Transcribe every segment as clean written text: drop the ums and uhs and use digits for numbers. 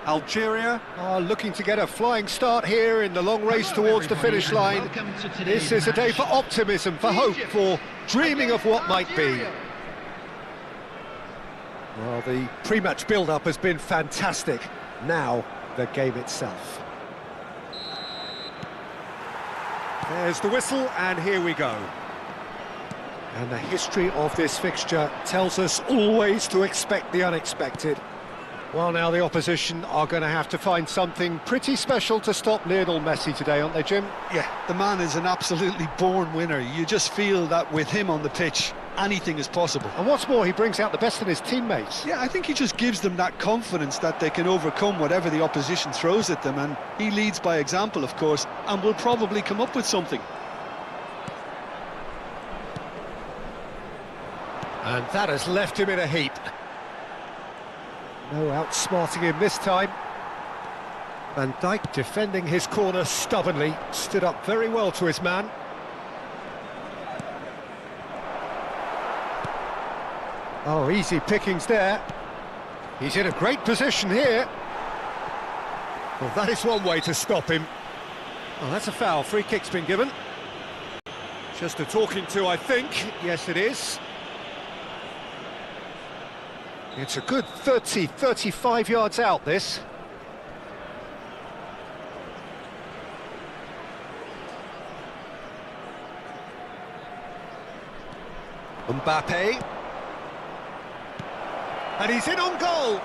Algeria are looking to get a flying start here in the long race towards the finish line. This is a day for optimism, for hope, for dreaming of what might be. Well, the pre-match build-up has been fantastic. Now, the game itself. There's the whistle, and here we go. And the history of this fixture tells us always to expect the unexpected. Well, now the opposition are going to have to find something pretty special to stop Lionel Messi today, aren't they, Jim? Yeah, the man is an absolutely born winner. You just feel that with him on the pitch, anything is possible. And what's more, he brings out the best in his teammates. Yeah, I think he just gives them that confidence that they can overcome whatever the opposition throws at them, and he leads by example, of course, and will probably come up with something. And that has left him in a heap. No outsmarting him this time. Van Dijk defending his corner stubbornly, stood up very well to his man. Oh, easy pickings there. He's in a great position here. Well, that is one way to stop him. Oh, that's a foul. Free kick's been given. Just a talking to, I think. Yes, it is. It's a good 30, 35 yards out, this. Mbappe. And he's in on goal.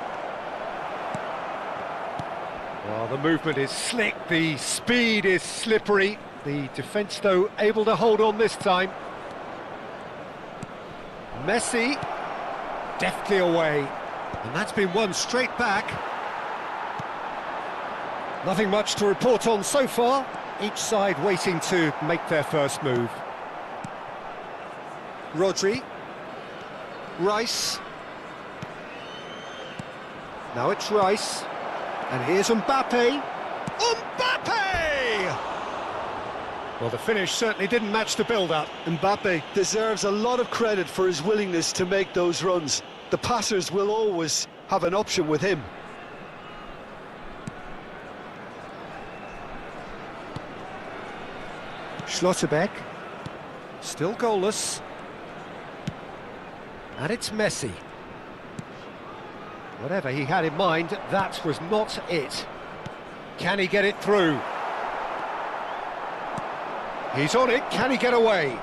Well, the movement is slick, the speed is slippery. The defence, though, able to hold on this time. Messi. Deftly away, and that's been won straight back. Nothing much to report on so far, each side waiting to make their first move. Rodri, Rice, now it's Rice, and here's Mbappe. Mbappe! Well, the finish certainly didn't match the build-up. Mbappe deserves a lot of credit for his willingness to make those runs. The passers will always have an option with him. Schlotterbeck, still goalless. And it's Messi. Whatever he had in mind, that was not it. Can he get it through? He's on it, can he get away?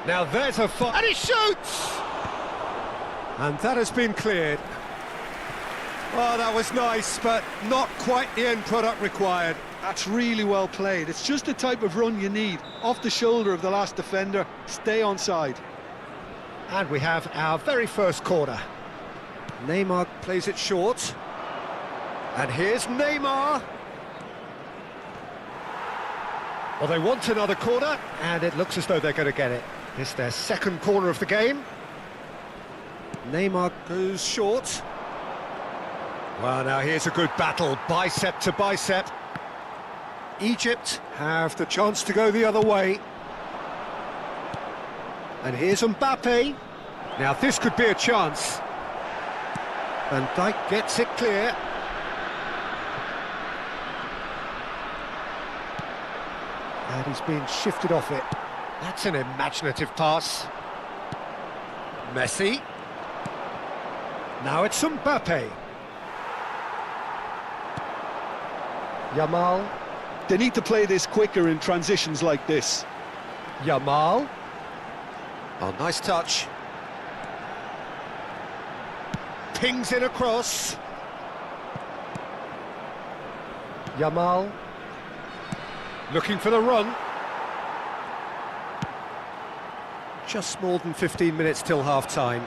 Now there's a fire, and he shoots! And that has been cleared. Oh, that was nice, but not quite the end product required. That's really well played. It's just the type of run you need. Off the shoulder of the last defender, stay onside. And we have our very first corner. Neymar plays it short. And here's Neymar. Well, they want another corner, and it looks as though they're going to get it. It's their second corner of the game. Neymar goes short. Well, now here's a good battle, bicep to bicep. Egypt have the chance to go the other way. And here's Mbappe. Now this could be a chance. Van Dijk gets it clear. And he's being shifted off it. That's an imaginative pass. Messi. Now it's Mbappe. Yamal. They need to play this quicker in transitions like this. Yamal. Oh, nice touch. Pings it across. Yamal. Looking for the run. Just more than 15 minutes till half-time.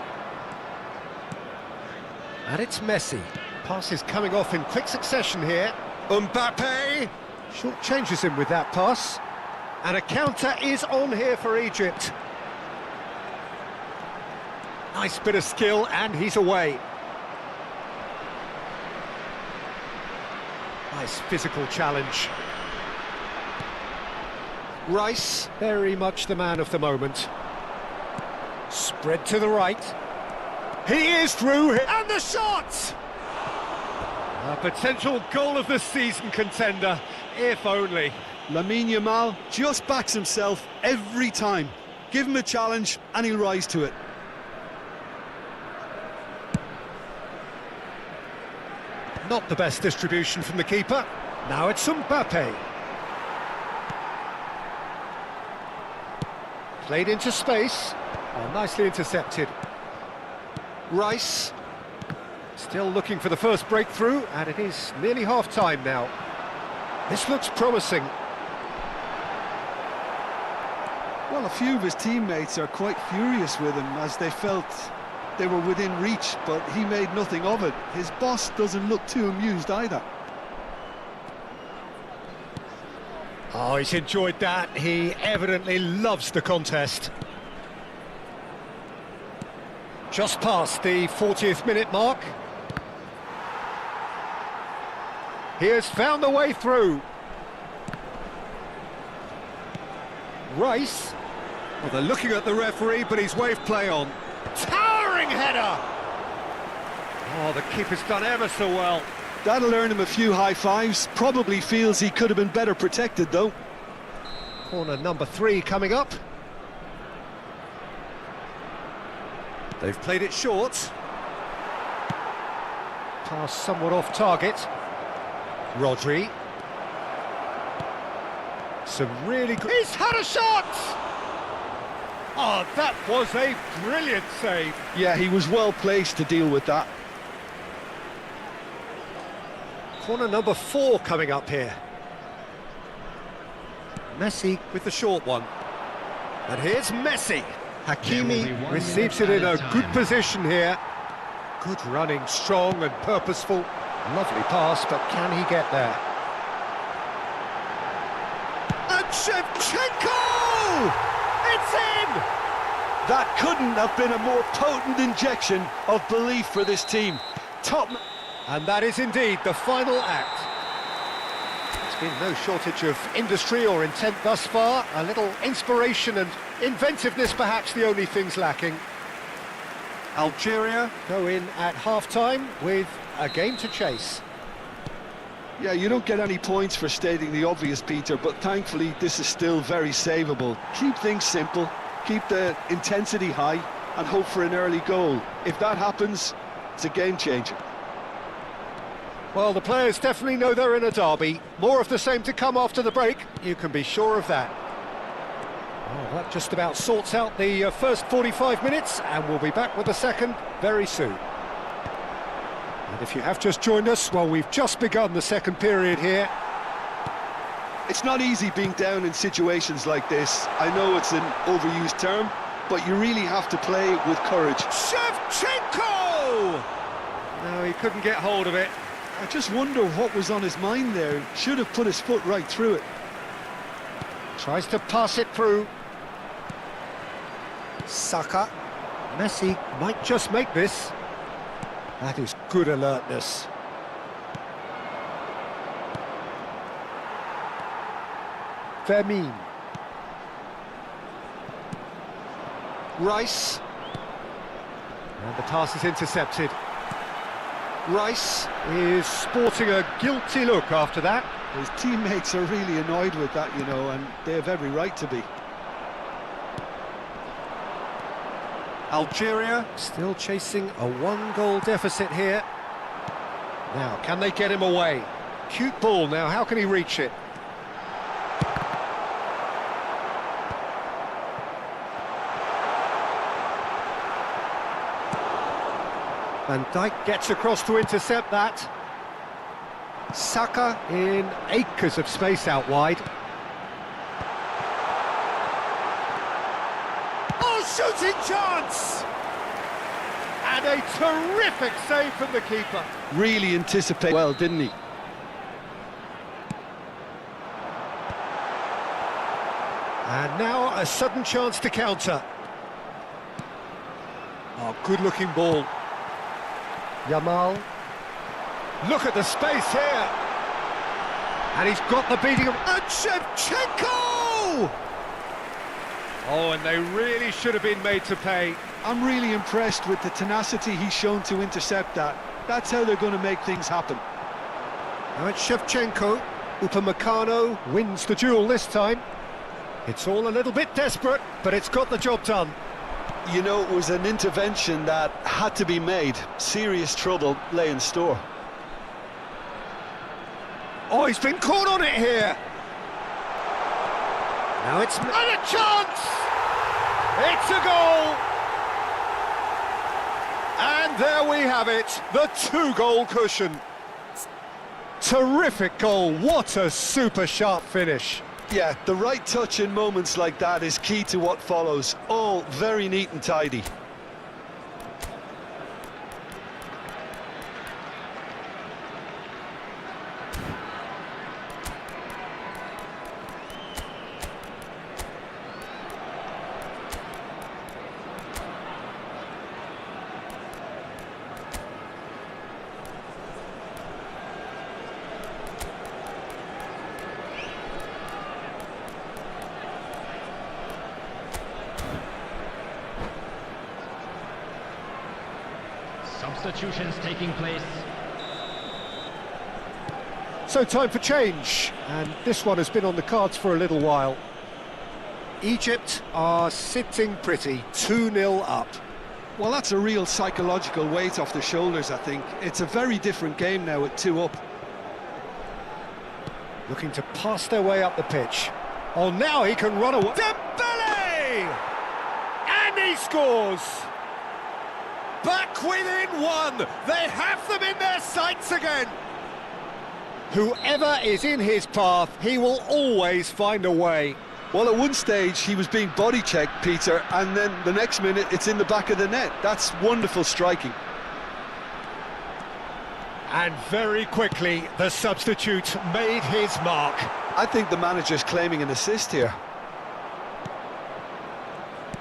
And it's Messi. Passes coming off in quick succession here. Mbappe! Short changes him with that pass. And a counter is on here for Egypt. Nice bit of skill, and he's away. Nice physical challenge. Rice, very much the man of the moment. Spread to the right. He is through, and the shot! A potential goal of the season contender, if only. Lamine Yamal just backs himself every time. Give him a challenge and he'll rise to it. Not the best distribution from the keeper. Now it's Mbappe. Played into space. Oh, nicely intercepted. Rice. Still looking for the first breakthrough, and it is nearly half-time now. This looks promising. Well, a few of his teammates are quite furious with him as they felt they were within reach, but he made nothing of it. His boss doesn't look too amused either. Oh, he's enjoyed that. He evidently loves the contest. Just past the 40th minute mark. He has found the way through. Rice. Well, they're looking at the referee, but he's waved play on. Towering header! Oh, the keeper's done ever so well. That'll earn him a few high fives. Probably feels he could have been better protected, though. Corner number 3 coming up. They've played it short. Pass somewhat off target. Rodri. Some really good... He's had a shot! Oh, that was a brilliant save. Yeah, he was well placed to deal with that. Corner number 4 coming up here. Messi with the short one. And here's Messi. Hakimi receives it in a good position here. Good running, strong and purposeful. Lovely pass, but can he get there? And Shevchenko! It's in! That couldn't have been a more potent injection of belief for this team. Top... And that is indeed the final act. There's been no shortage of industry or intent thus far. A little inspiration and inventiveness, perhaps the only things lacking. Algeria go in at half-time with a game to chase. Yeah, you don't get any points for stating the obvious, Peter, but thankfully this is still very savable. Keep things simple, keep the intensity high, and hope for an early goal. If that happens, it's a game-changer. Well, the players definitely know they're in a derby. More of the same to come after the break, you can be sure of that. Oh, that just about sorts out the first 45 minutes, and we'll be back with the second very soon. And if you have just joined us, well, we've just begun the second period here. It's not easy being down in situations like this. I know it's an overused term, but you really have to play with courage. Shevchenko! No, he couldn't get hold of it. I just wonder what was on his mind there. Should have put his foot right through it. Tries to pass it through. Saka. Messi might just make this. That is good alertness. Vermin. Rice. And the pass is intercepted. Rice is sporting a guilty look after that. His teammates are really annoyed with that, you know, and they have every right to be. Algeria still chasing a 1-goal deficit here. Now, can they get him away? Cute ball now, how can he reach it? Van Dijk gets across to intercept that. Saka in acres of space out wide. Oh, shooting chance! And a terrific save from the keeper. Really anticipated well, didn't he? And now a sudden chance to counter. Oh, good-looking ball. Yamal. Look at the space here. And he's got the beating of... And Shevchenko! Oh, and they really should have been made to pay. I'm really impressed with the tenacity he's shown to intercept that. That's how they're going to make things happen. Now it's Shevchenko. Upamecano wins the duel this time. It's all a little bit desperate, but it's got the job done. You know, it was an intervention that had to be made. Serious trouble lay in store. Oh, he's been caught on it here. Now it's... And a chance! It's a goal! And there we have it, the 2-goal cushion. Terrific goal, what a super sharp finish. Yeah, the right touch in moments like that is key to what follows. All very neat and tidy. Substitutions taking place. So time for change, and this one has been on the cards for a little while. Egypt are sitting pretty, 2-0 up. Well, that's a real psychological weight off the shoulders, I think. It's a very different game now at 2 up. Looking to pass their way up the pitch. Oh, now he can run away. Dembele! And he scores! Back within one! They have them in their sights again! Whoever is in his path, he will always find a way. Well, at one stage, he was being body-checked, Peter, and then the next minute, it's in the back of the net. That's wonderful striking. And very quickly, the substitute made his mark. I think the manager's claiming an assist here.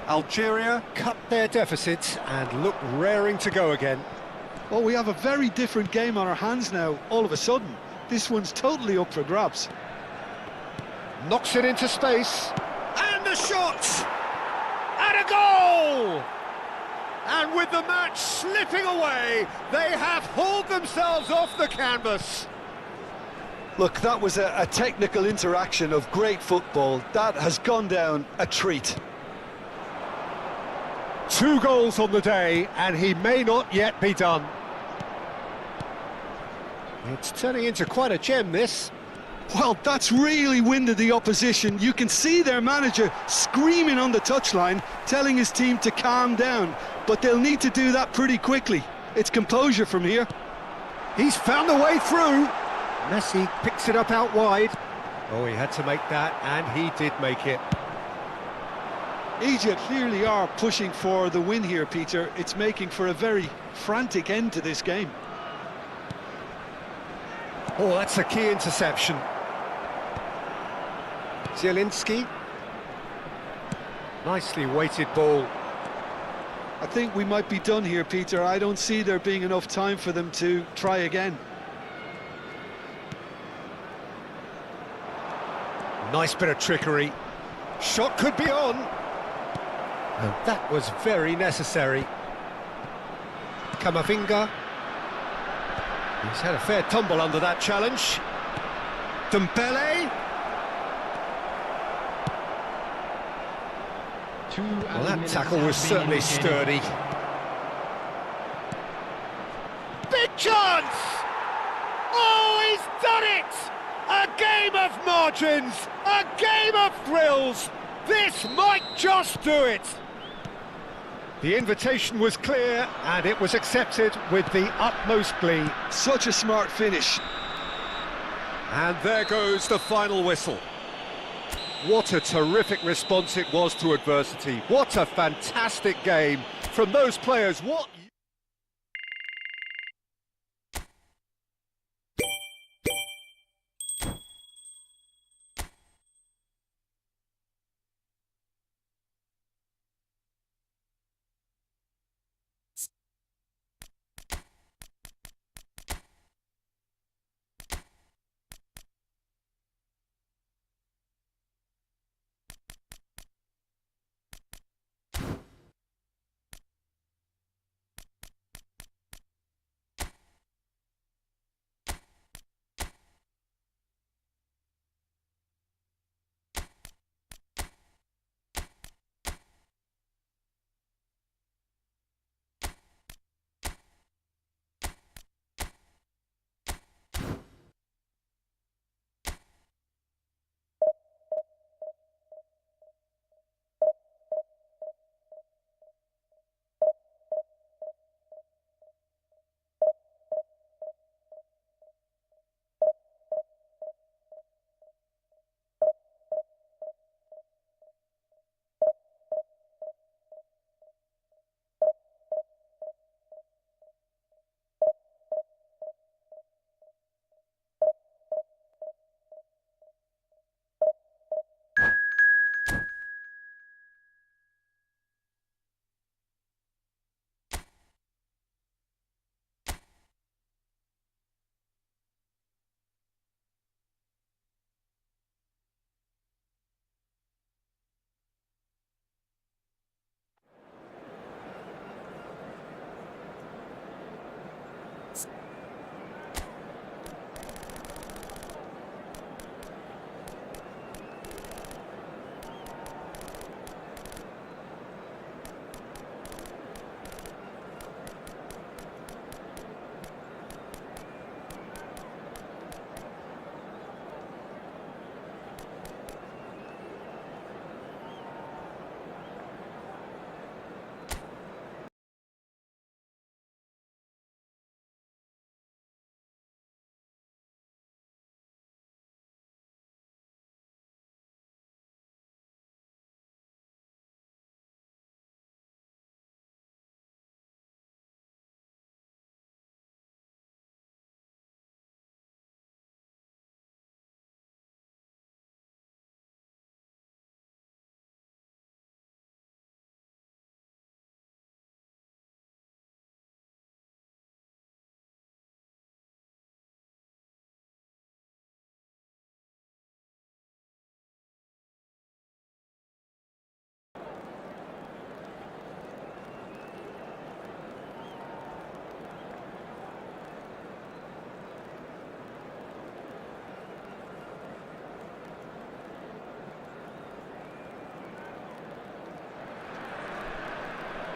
Algeria cut their deficit and look raring to go again. Well, we have a very different game on our hands now, all of a sudden. This one's totally up for grabs. Knocks it into space. And a shot! And a goal! And with the match slipping away, they have hauled themselves off the canvas. Look, that was a technical interaction of great football. That has gone down a treat. 2 goals on the day, and he may not yet be done. It's turning into quite a gem, this. Well, that's really winded the opposition. You can see their manager screaming on the touchline, telling his team to calm down. But they'll need to do that pretty quickly. It's composure from here. He's found a way through. Messi picks it up out wide. Oh, he had to make that, and he did make it. Egypt clearly are pushing for the win here, Peter. It's making for a very frantic end to this game. Oh, that's a key interception. Zielinski. Nicely weighted ball. I think we might be done here, Peter. I don't see there being enough time for them to try again. Nice bit of trickery. Shot could be on. And that was very necessary. Camavinga. He's had a fair tumble under that challenge. Dembele. Well, that tackle was certainly sturdy. Big chance! Oh, he's done it! A game of margins, a game of thrills. This might just do it. The invitation was clear, and it was accepted with the utmost glee. Such a smart finish. And there goes the final whistle. What a terrific response it was to adversity. What a fantastic game from those players. What...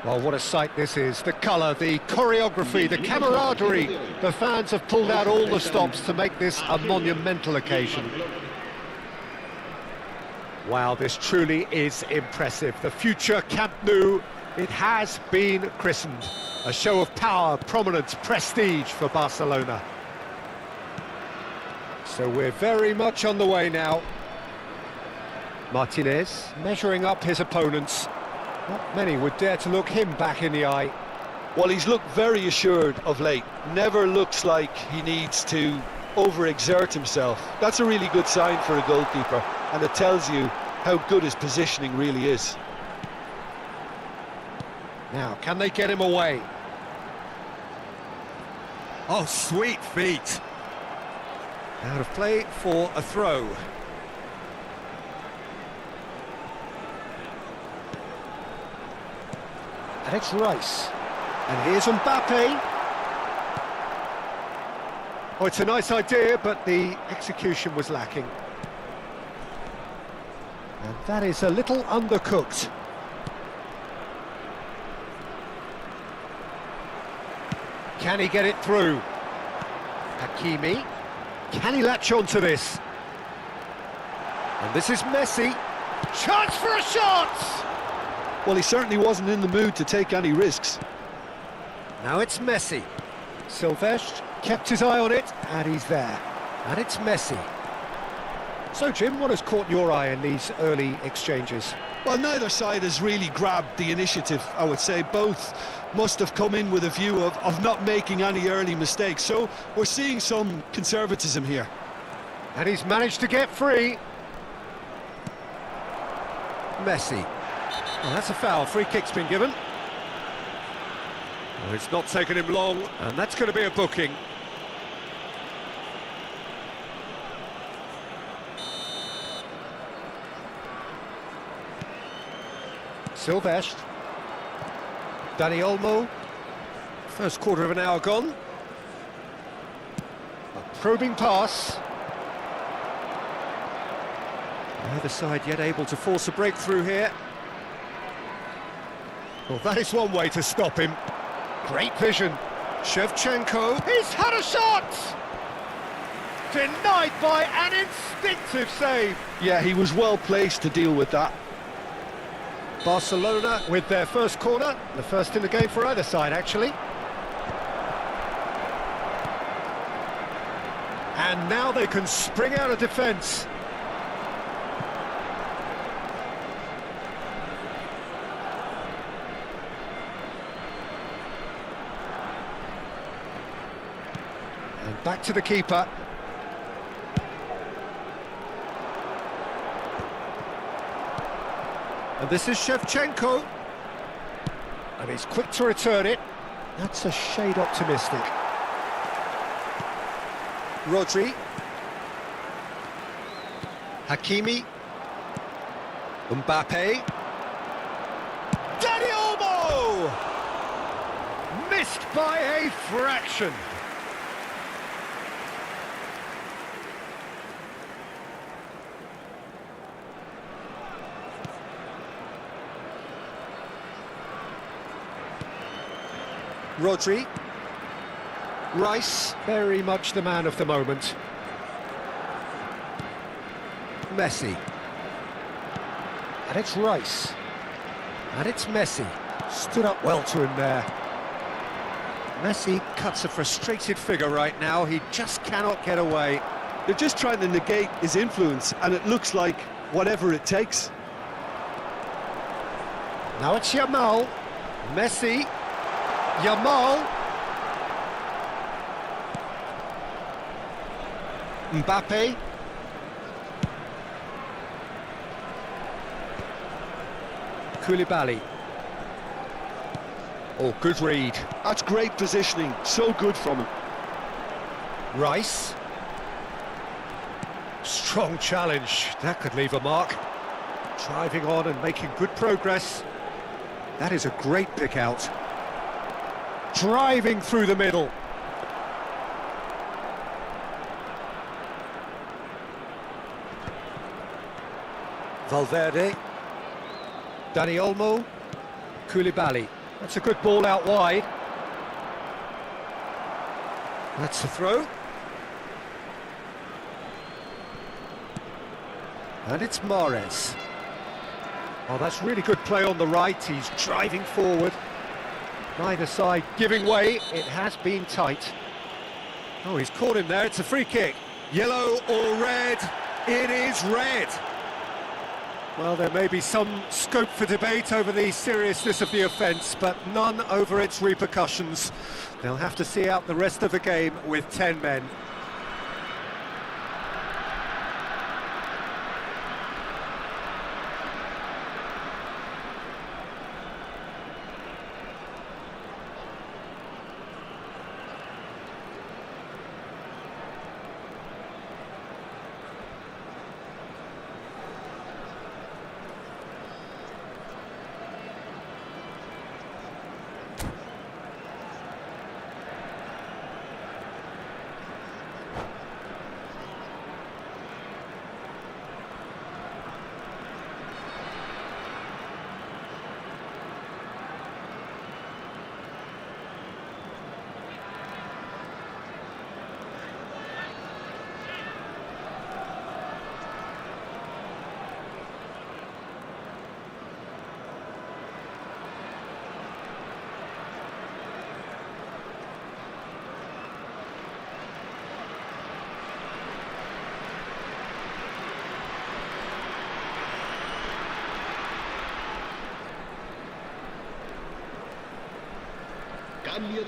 Well, what a sight this is. The colour, the choreography, the camaraderie. The fans have pulled out all the stops to make this a monumental occasion. Wow, this truly is impressive. The future Camp Nou, it has been christened. A show of power, prominence, prestige for Barcelona. So we're very much on the way now. Martinez measuring up his opponents. Not many would dare to look him back in the eye. Well, he's looked very assured of late. Never looks like he needs to overexert himself. That's a really good sign for a goalkeeper, and it tells you how good his positioning really is. Now, can they get him away? Oh, sweet feet. Out of play for a throw. And it's Rice. And here's Mbappe. Oh, it's a nice idea, but the execution was lacking. And that is a little undercooked. Can he get it through? Hakimi. Can he latch on to this? And this is Messi. Chance for a shot! Well, he certainly wasn't in the mood to take any risks. Now it's Messi. Silvestre kept his eye on it, and he's there. And it's Messi. So, Jim, what has caught your eye in these early exchanges? Well, neither side has really grabbed the initiative, I would say. Both must have come in with a view of not making any early mistakes. So we're seeing some conservatism here. And he's managed to get free. Messi. Well, that's a foul. Free kick's been given. Well, it's not taken him long, and that's going to be a booking. Silvestre. Dani Olmo. First quarter of an hour gone. A probing pass. Neither side yet able to force a breakthrough here. Well, that is one way to stop him. Great vision. Shevchenko. He's had a shot! Denied by an instinctive save. Yeah, he was well placed to deal with that. Barcelona with their first corner. The first in the game for either side, actually. And now they can spring out of defence. And back to the keeper. And this is Shevchenko. And he's quick to return it. That's a shade optimistic. Rodri. Hakimi. Mbappe. Dani Olmo! Missed by a fraction. Rodri. Rice, very much the man of the moment. Messi. And it's Rice. And it's Messi. Stood up well to him there. Messi cuts a frustrated figure right now. He just cannot get away. They're just trying to negate his influence, and it looks like whatever it takes. Now it's Yamal. Messi. Yamal. Mbappe. Koulibaly. Oh, good read. That's great positioning, so good from him. Rice. Strong challenge, that could leave a mark. Driving on and making good progress. That is a great pick out. Driving through the middle. Valverde. Dani Olmo. Koulibaly. That's a good ball out wide. That's the throw. And it's Mahrez. Oh, that's really good play on the right. He's driving forward. Neither side giving way. It has been tight. Oh, he's caught him there. It's a free kick. Yellow or red? It is red. Well, there may be some scope for debate over the seriousness of the offence, but none over its repercussions. They'll have to see out the rest of the game with 10 men.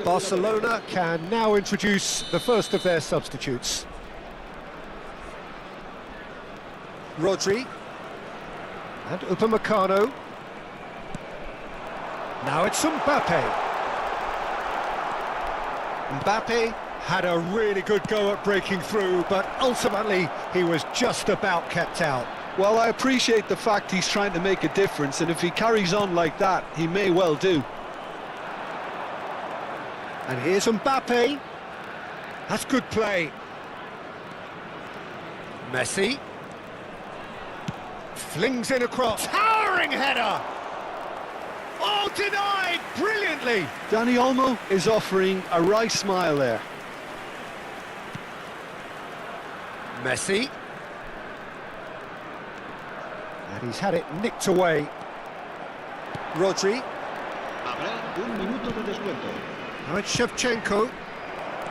Barcelona can now introduce the first of their substitutes. Rodri and Upamecano. Now it's Mbappe. Mbappe had a really good go at breaking through, but ultimately he was just about kept out. Well, I appreciate the fact he's trying to make a difference, and if he carries on like that, he may well do. And here's Mbappe. That's good play. Messi. Flings in across. Towering header! Oh, denied brilliantly! Dani Olmo is offering a right smile there. Messi. And he's had it nicked away. Rodri. Now it's Shevchenko.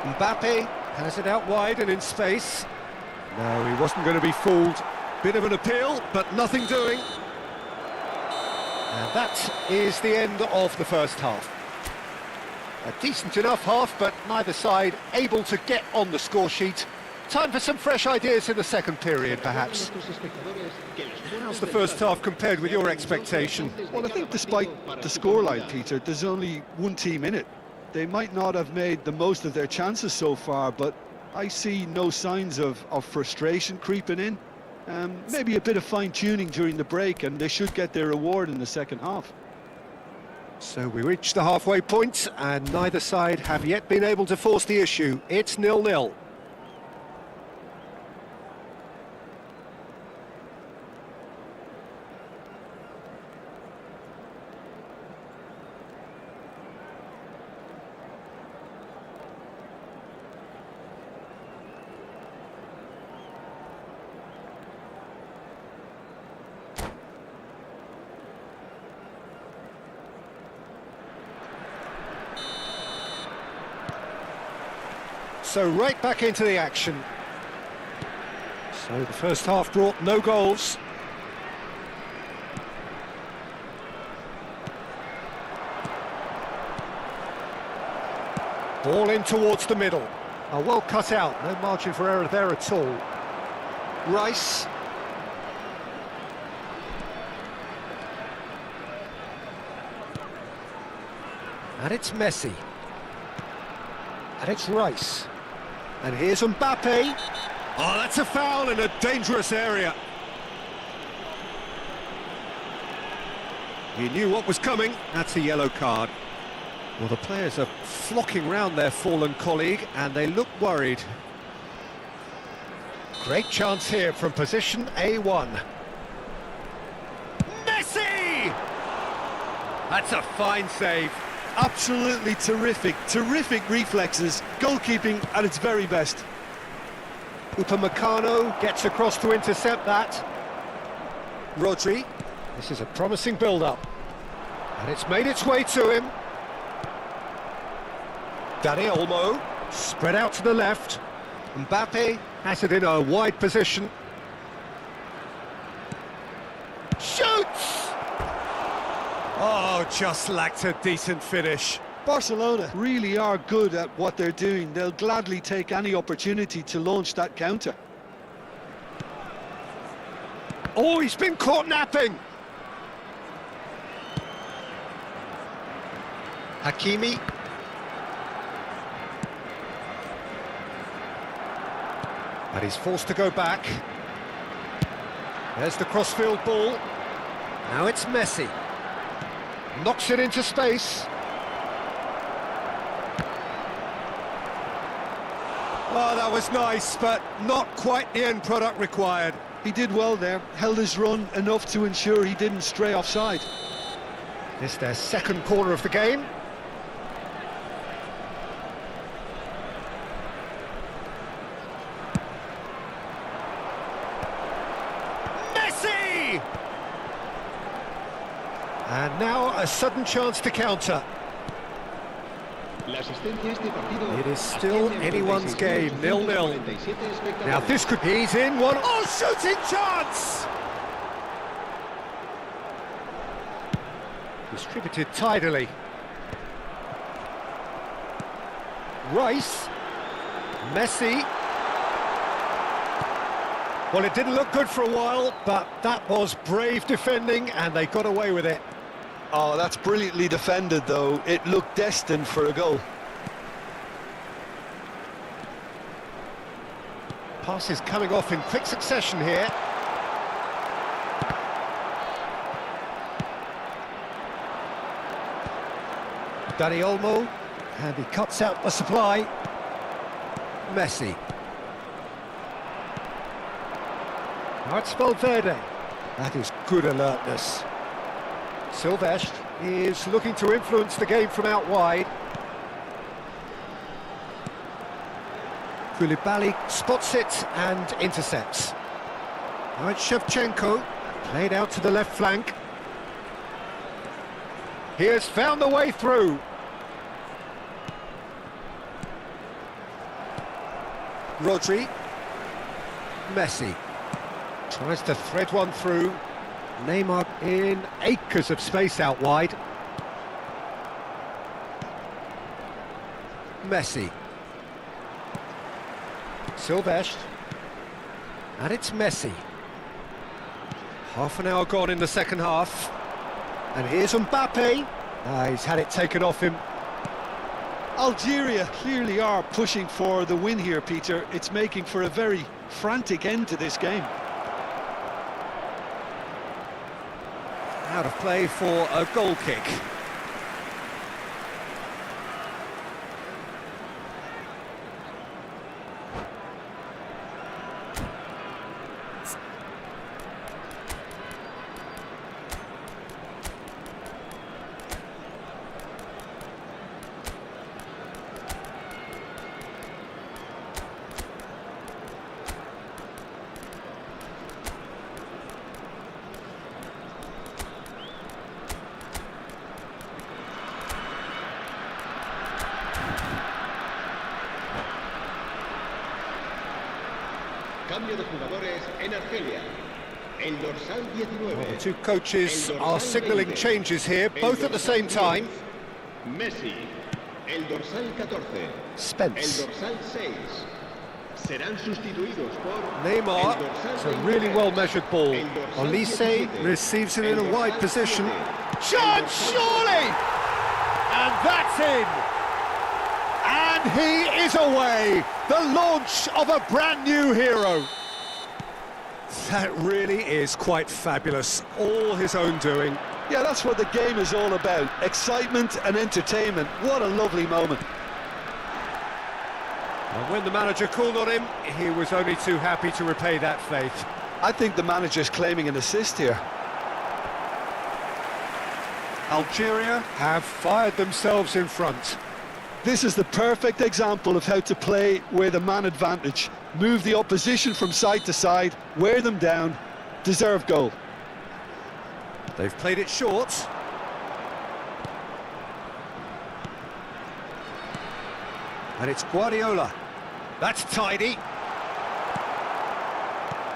Mbappe has it out wide and in space. No, he wasn't going to be fooled. Bit of an appeal, but nothing doing. And that is the end of the first half. A decent enough half, but neither side able to get on the score sheet. Time for some fresh ideas in the second period, perhaps. How's the first half compared with your expectation? Well, I think despite the scoreline, Peter, there's only one team in it. They might not have made the most of their chances so far, but I see no signs of frustration creeping in. Maybe a bit of fine-tuning during the break, and they should get their reward in the second half. So we reach the halfway point, and neither side have yet been able to force the issue. It's 0-0. so right back into the action. So the first half brought no goals. Ball in towards the middle. Oh, well cut out, no margin for error there at all. Rice. And it's Messi. And it's Rice. And here's Mbappe. Oh, that's a foul in a dangerous area. He knew what was coming. That's a yellow card. Well, the players are flocking round their fallen colleague, and they look worried. Great chance here from position A1. Messi! That's a fine save. Absolutely terrific reflexes, goalkeeping at its very best. Upamecano gets across to intercept that. Rodri, this is a promising build-up. And it's made its way to him. Dani Olmo, spread out to the left. Mbappe has it in a wide position. Shoots! Oh, just lacked a decent finish. Barcelona really are good at what they're doing. They'll gladly take any opportunity to launch that counter. Oh, he's been caught napping. Hakimi. And he's forced to go back. There's the crossfield ball. Now it's Messi. Knocks it into space. Oh, that was nice, but not quite the end product required. He did well there, held his run enough to ensure he didn't stray offside. This their second corner of the game. Messi! And now a sudden chance to counter. It is still anyone's game, 0-0. Now this could... He's in one. Oh, shooting chance! Distributed tidily. Rice. Messi. Well, it didn't look good for a while, but that was brave defending, and they got away with it. Oh, that's brilliantly defended, though. It looked destined for a goal. Passes coming off in quick succession here. Dani Olmo, and he cuts out the supply. Messi. Now it's Valverde. That is good alertness. Silvestre is looking to influence the game from out wide. Koulibaly spots it and intercepts. Now it's Shevchenko, played out to the left flank. He has found the way through. Rodri. Messi. Tries to thread one through. Neymar in acres of space out wide. Messi. Silvestre. And it's Messi. Half an hour gone in the second half. And here's Mbappe. He's had it taken off him. Algeria clearly are pushing for the win here, Peter. It's making for a very frantic end to this game. Out of play for a goal kick. Cambio de jugadores en Argelia. El dorsal 19. Well, the two coaches are signalling changes here, both at the same time. Messi. El dorsal 14. Spence. El dorsal 6. Serán sustituidos por Neymar. el dorsal It's a really 23. well-measured ball. El dorsal Olise 17. receives it in El a wide dorsal position. 7. Chance, surely! And that's in! And he is away! The launch of a brand new hero! That really is quite fabulous. All his own doing. Yeah, that's what the game is all about. Excitement and entertainment. What a lovely moment. And when the manager called on him, he was only too happy to repay that faith. I think the manager's claiming an assist here. Algeria have fired themselves in front. This is the perfect example of how to play with a man advantage. Move the opposition from side to side, wear them down, deserve goal. They've played it short. And it's Guardiola. That's tidy.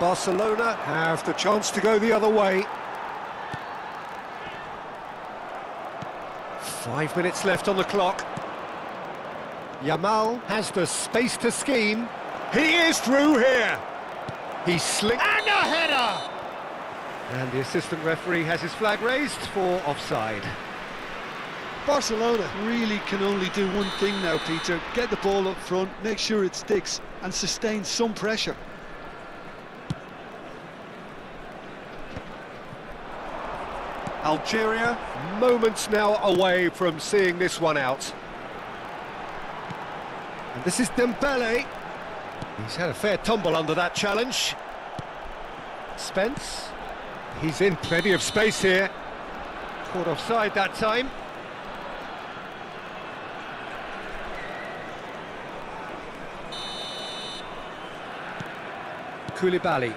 Barcelona have the chance to go the other way. 5 minutes left on the clock. Yamal has the space to scheme. He is through here. He's slick. And a header! And the assistant referee has his flag raised for offside. Barcelona really can only do one thing now, Peter. Get the ball up front, make sure it sticks, and sustain some pressure. Algeria, moments now away from seeing this one out. And this is Dembele. He's had a fair tumble under that challenge. Spence. He's in plenty of space here. Caught offside that time. Koulibaly.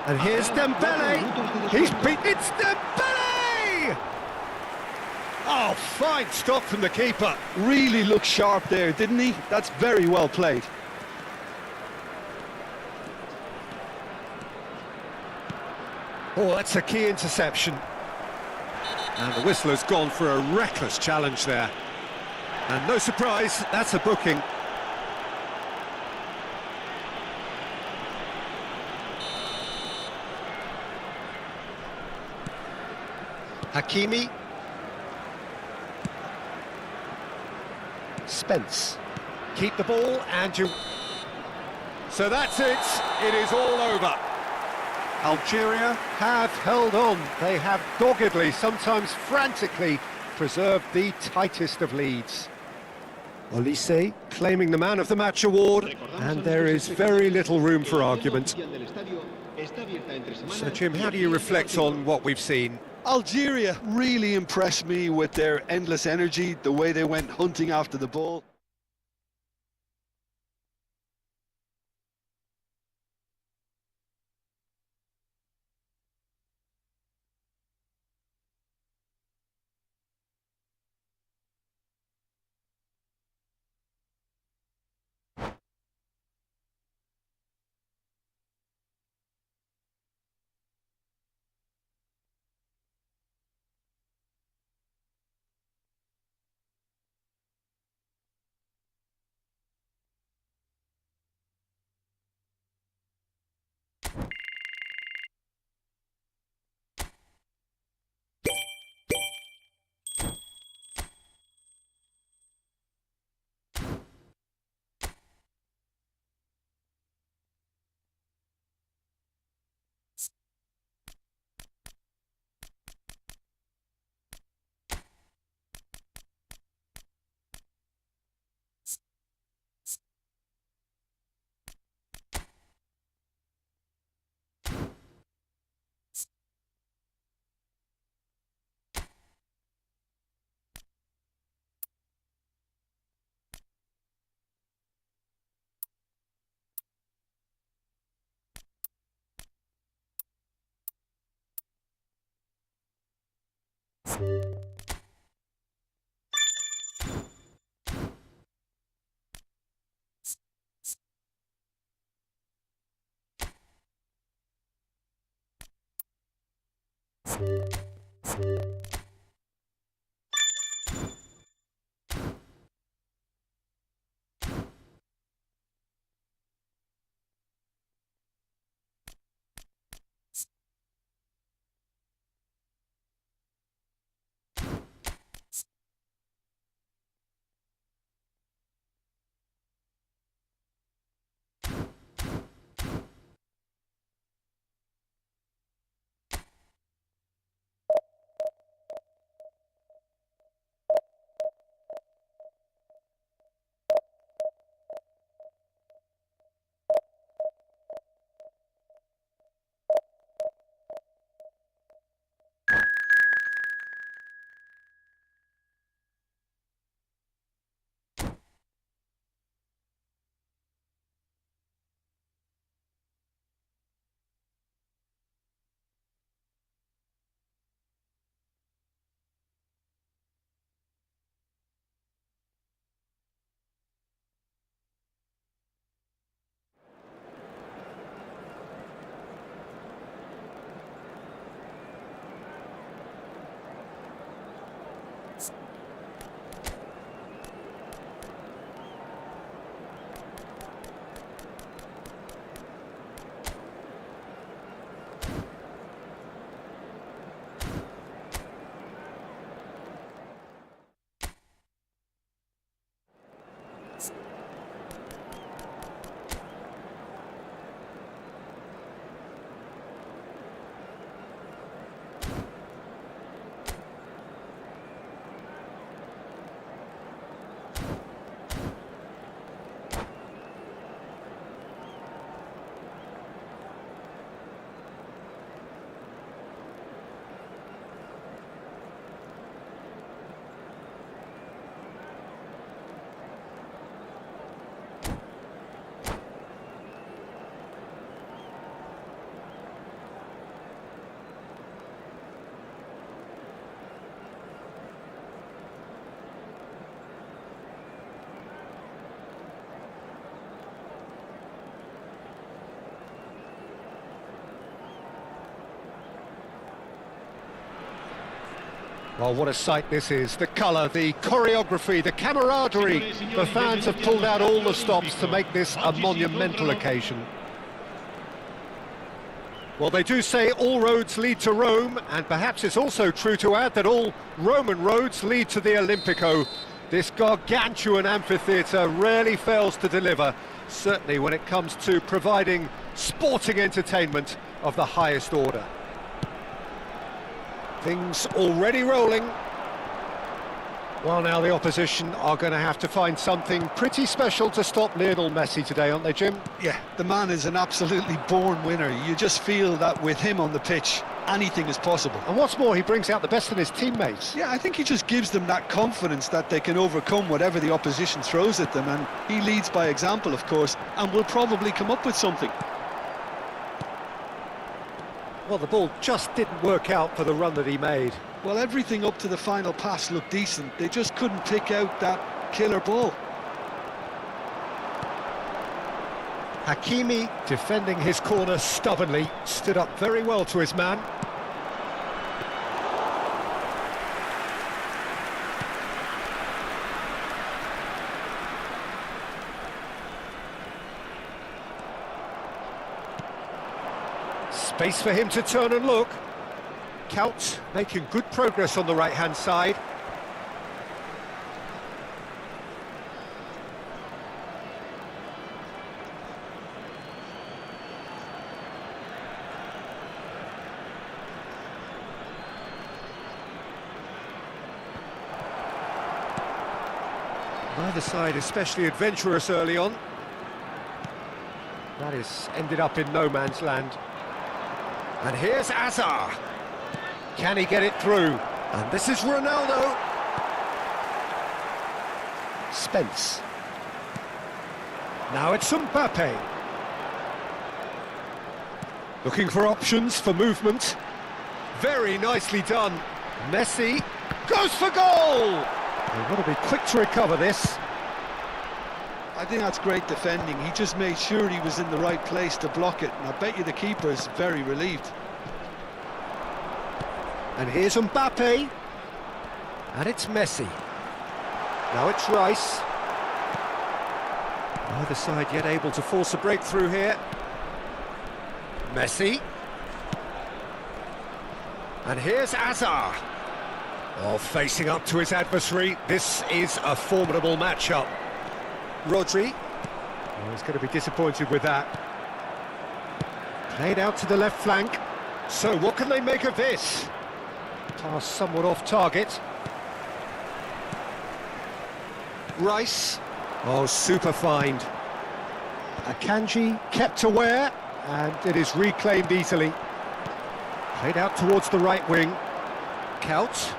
And here's Dembele. He's beat. It's Dembele! Oh, fine stop from the keeper. Really looked sharp there, didn't he? That's very well played. Oh, that's a key interception. And the whistle has gone for a reckless challenge there. And no surprise, that's a booking. Hakimi. Spence. Keep the ball and you... So that's it. It is all over. Algeria have held on. They have doggedly, sometimes frantically, preserved the tightest of leads. Olise claiming the Man of the Match award, and there is very little room for argument. So, Jim, how do you reflect on what we've seen? Algeria really impressed me with their endless energy, the way they went hunting after the ball. Well, what a sight this is. The colour, the choreography, the camaraderie. The fans have pulled out all the stops to make this a monumental occasion. Well, they do say all roads lead to Rome, and perhaps it's also true to add that all Roman roads lead to the Olimpico. This gargantuan amphitheatre rarely fails to deliver, certainly when it comes to providing sporting entertainment of the highest order. Things already rolling. Well, now the opposition are going to have to find something pretty special to stop Lionel Messi today, aren't they, Jim? Yeah, the man is an absolutely born winner. You just feel that with him on the pitch, anything is possible. And what's more, he brings out the best in his teammates. Yeah, I think he just gives them that confidence that they can overcome whatever the opposition throws at them, and he leads by example, of course, and will probably come up with something. Well, the ball just didn't work out for the run that he made. Well, everything up to the final pass looked decent. They just couldn't pick out that killer ball. Hakimi, defending his corner stubbornly, stood up very well to his man. Space for him to turn and look. Count making good progress on the right-hand side. Neither side especially adventurous early on. That has ended up in no man's land. And here's Hazard. Can he get it through? And this is Ronaldo. Spence. Now it's Mbappe. Looking for options for movement. Very nicely done. Messi goes for goal! They've got to be quick to recover this. I think that's great defending. He just made sure he was in the right place to block it, and I bet you the keeper's very relieved. And here's Mbappe. And it's Messi. Now it's Rice. Neither side yet able to force a breakthrough here. Messi. And here's Hazard. Oh, facing up to his adversary. This is a formidable matchup. Rodri. Oh, he's going to be disappointed with that. Played out to the left flank. So what can they make of this? Pass somewhat off target. Rice. Oh, super find. Akanji kept aware, and it is reclaimed easily. Played out towards the right wing. Kaut.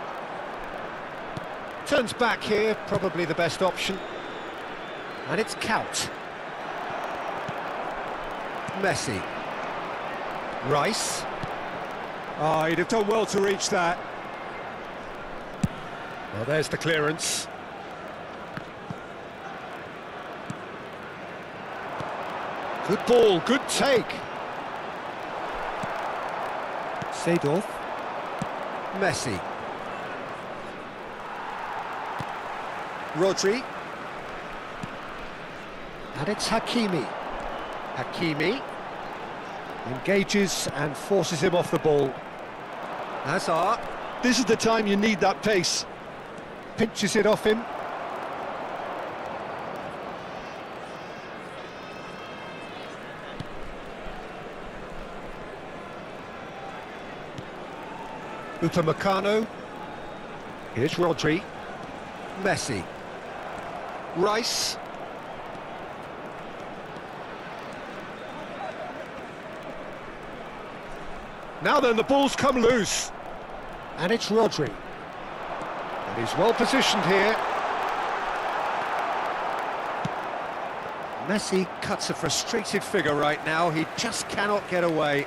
Turns back here, probably the best option. And it's Kaut. Messi. Rice. Oh, he'd have done well to reach that. Well, there's the clearance. Good ball, good take. Seedorf. Messi. Rodri. And it's Hakimi. Hakimi engages and forces him off the ball. Hazard. This is the time you need that pace. Pinches it off him. Upamecano. Here's Rodri. Messi. Rice. Now then, the ball's come loose. And it's Rodri. And he's well positioned here. Messi cuts a frustrated figure right now. He just cannot get away.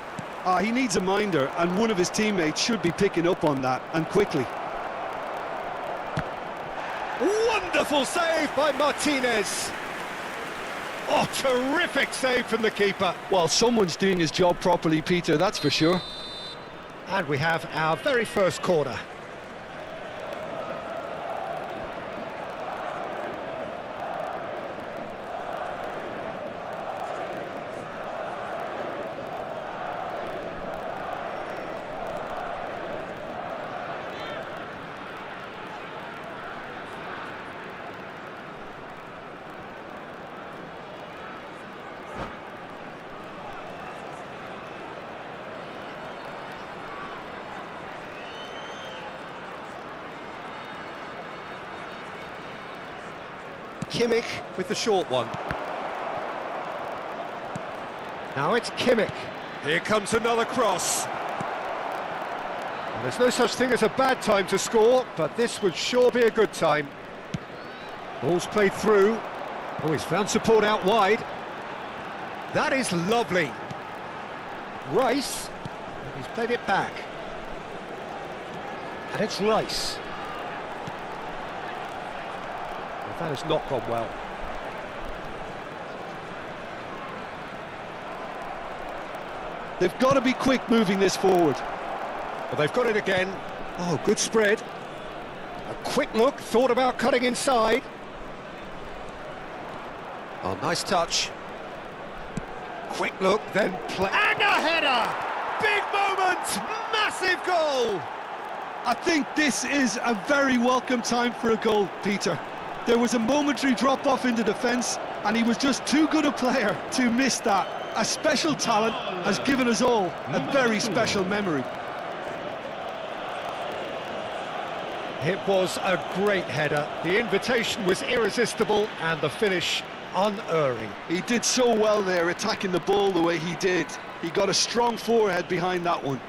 He needs a minder, and one of his teammates should be picking up on that, and quickly. Wonderful save by Martinez. Oh, terrific save from the keeper. Well, someone's doing his job properly, Peter, that's for sure. And we have our very first corner. Kimmich with the short one. Now it's Kimmich. Here comes another cross. Well, there's no such thing as a bad time to score, but this would sure be a good time. Ball's played through. Oh, he's found support out wide. That is lovely. Rice. He's played it back. And it's Rice. That has not gone well. They've got to be quick moving this forward. Well, they've got it again. Oh, good spread. A quick look, thought about cutting inside. Oh, nice touch. Quick look, then play. And a header! Big moment! Massive goal! I think this is a very welcome time for a goal, Peter. There was a momentary drop-off into defence, and he was just too good a player to miss that. A special talent has given us all a very special memory. It was a great header. The invitation was irresistible, and the finish unerring. He did so well there, attacking the ball the way he did. He got a strong forehead behind that one.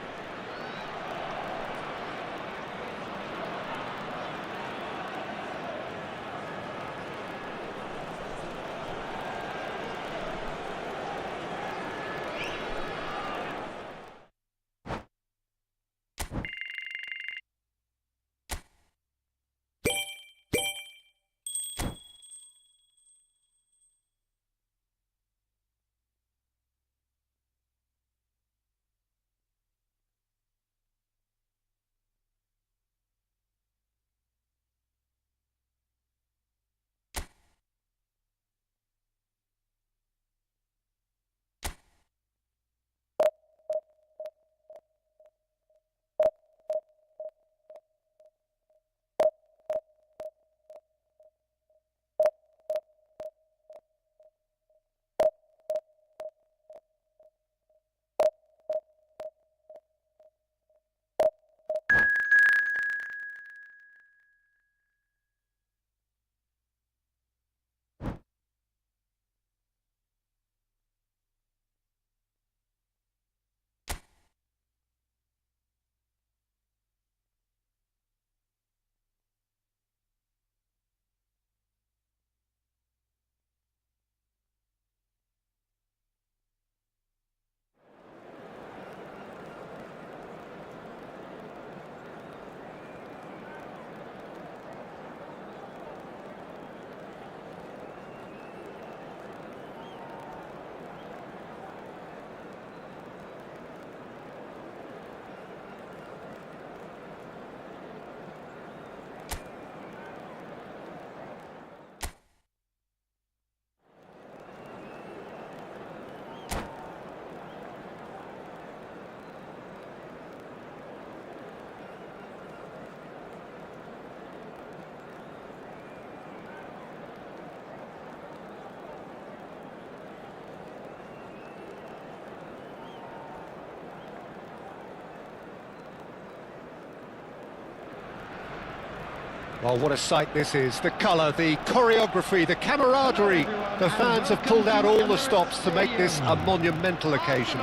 Well, what a sight this is. The colour, the choreography, the camaraderie. The fans have pulled out all the stops to make this a monumental occasion.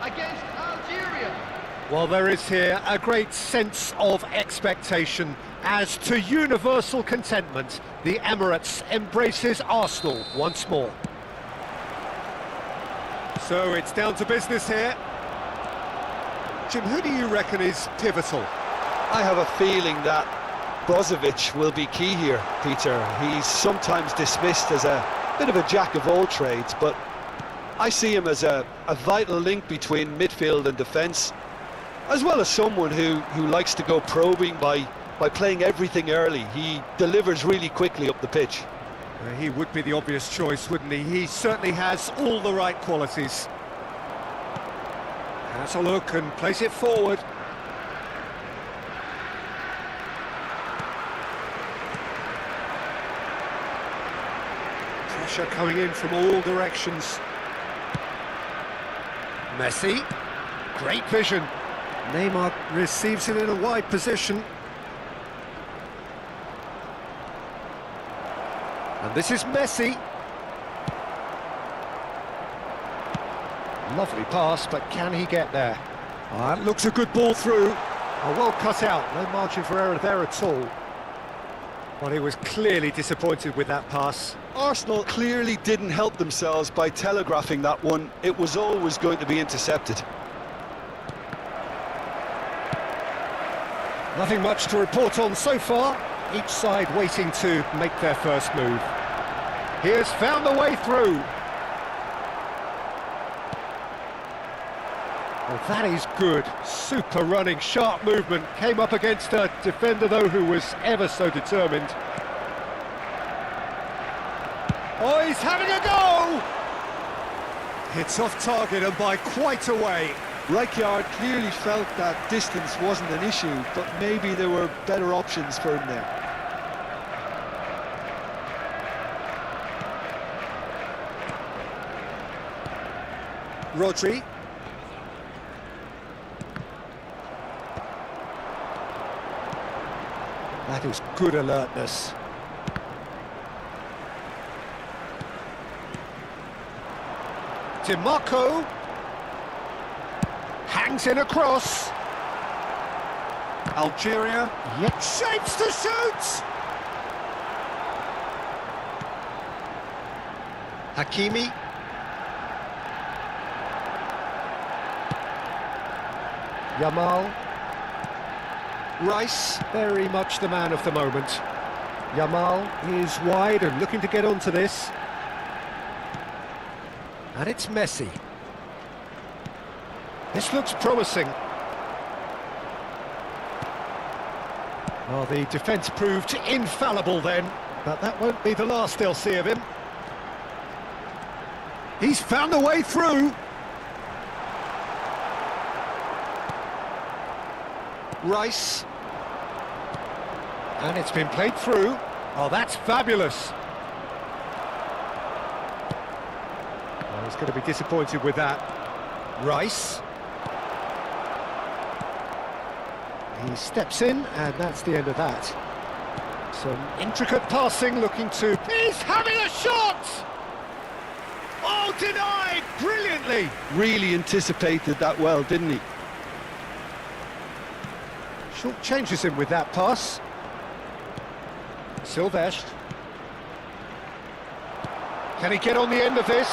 Against Algeria. Well, there is here a great sense of expectation. As to universal contentment, the Emirates embraces Arsenal once more. So it's down to business here. Jim, who do you reckon is pivotal? I have a feeling that Brozovic will be key here, Peter. He's sometimes dismissed as a bit of a jack of all trades, but I see him as a vital link between midfield and defence, as well as someone who likes to go probing by playing everything early. He delivers really quickly up the pitch. He would be the obvious choice, wouldn't he? He certainly has all the right qualities. Has a look and plays it forward. Pressure coming in from all directions. Messi, great vision. Neymar receives it in a wide position. And this is Messi. Lovely pass, but can he get there? That looks a good ball through. Well cut out, no margin for error there at all. Well, he was clearly disappointed with that pass. Arsenal clearly didn't help themselves by telegraphing that one. It was always going to be intercepted. Nothing much to report on so far. Each side waiting to make their first move. He has found the way through. Well, that is good. Super running, sharp movement. Came up against a defender, though, who was ever so determined. Oh, he's having a go! It's off target and by quite a way. Rijkaard clearly felt that distance wasn't an issue, but maybe there were better options for him there. Rodri. That is good alertness. DiMarco. Hangs in across. Algeria. Yet shapes to shoot. Hakimi. Yamal. Rice, very much the man of the moment. Yamal is wide and looking to get onto this. And it's Messi. This looks promising. Well, the defence proved infallible then, but that won't be the last they'll see of him. He's found a way through. Rice. And it's been played through. Oh, that's fabulous. Well, he's going to be disappointed with that. Rice. He steps in, and that's the end of that. Some intricate passing, looking to... He's having a shot! Oh, denied! Brilliantly! Really anticipated that well, didn't he? Short changes him with that pass. Silvestre. Can he get on the end of this?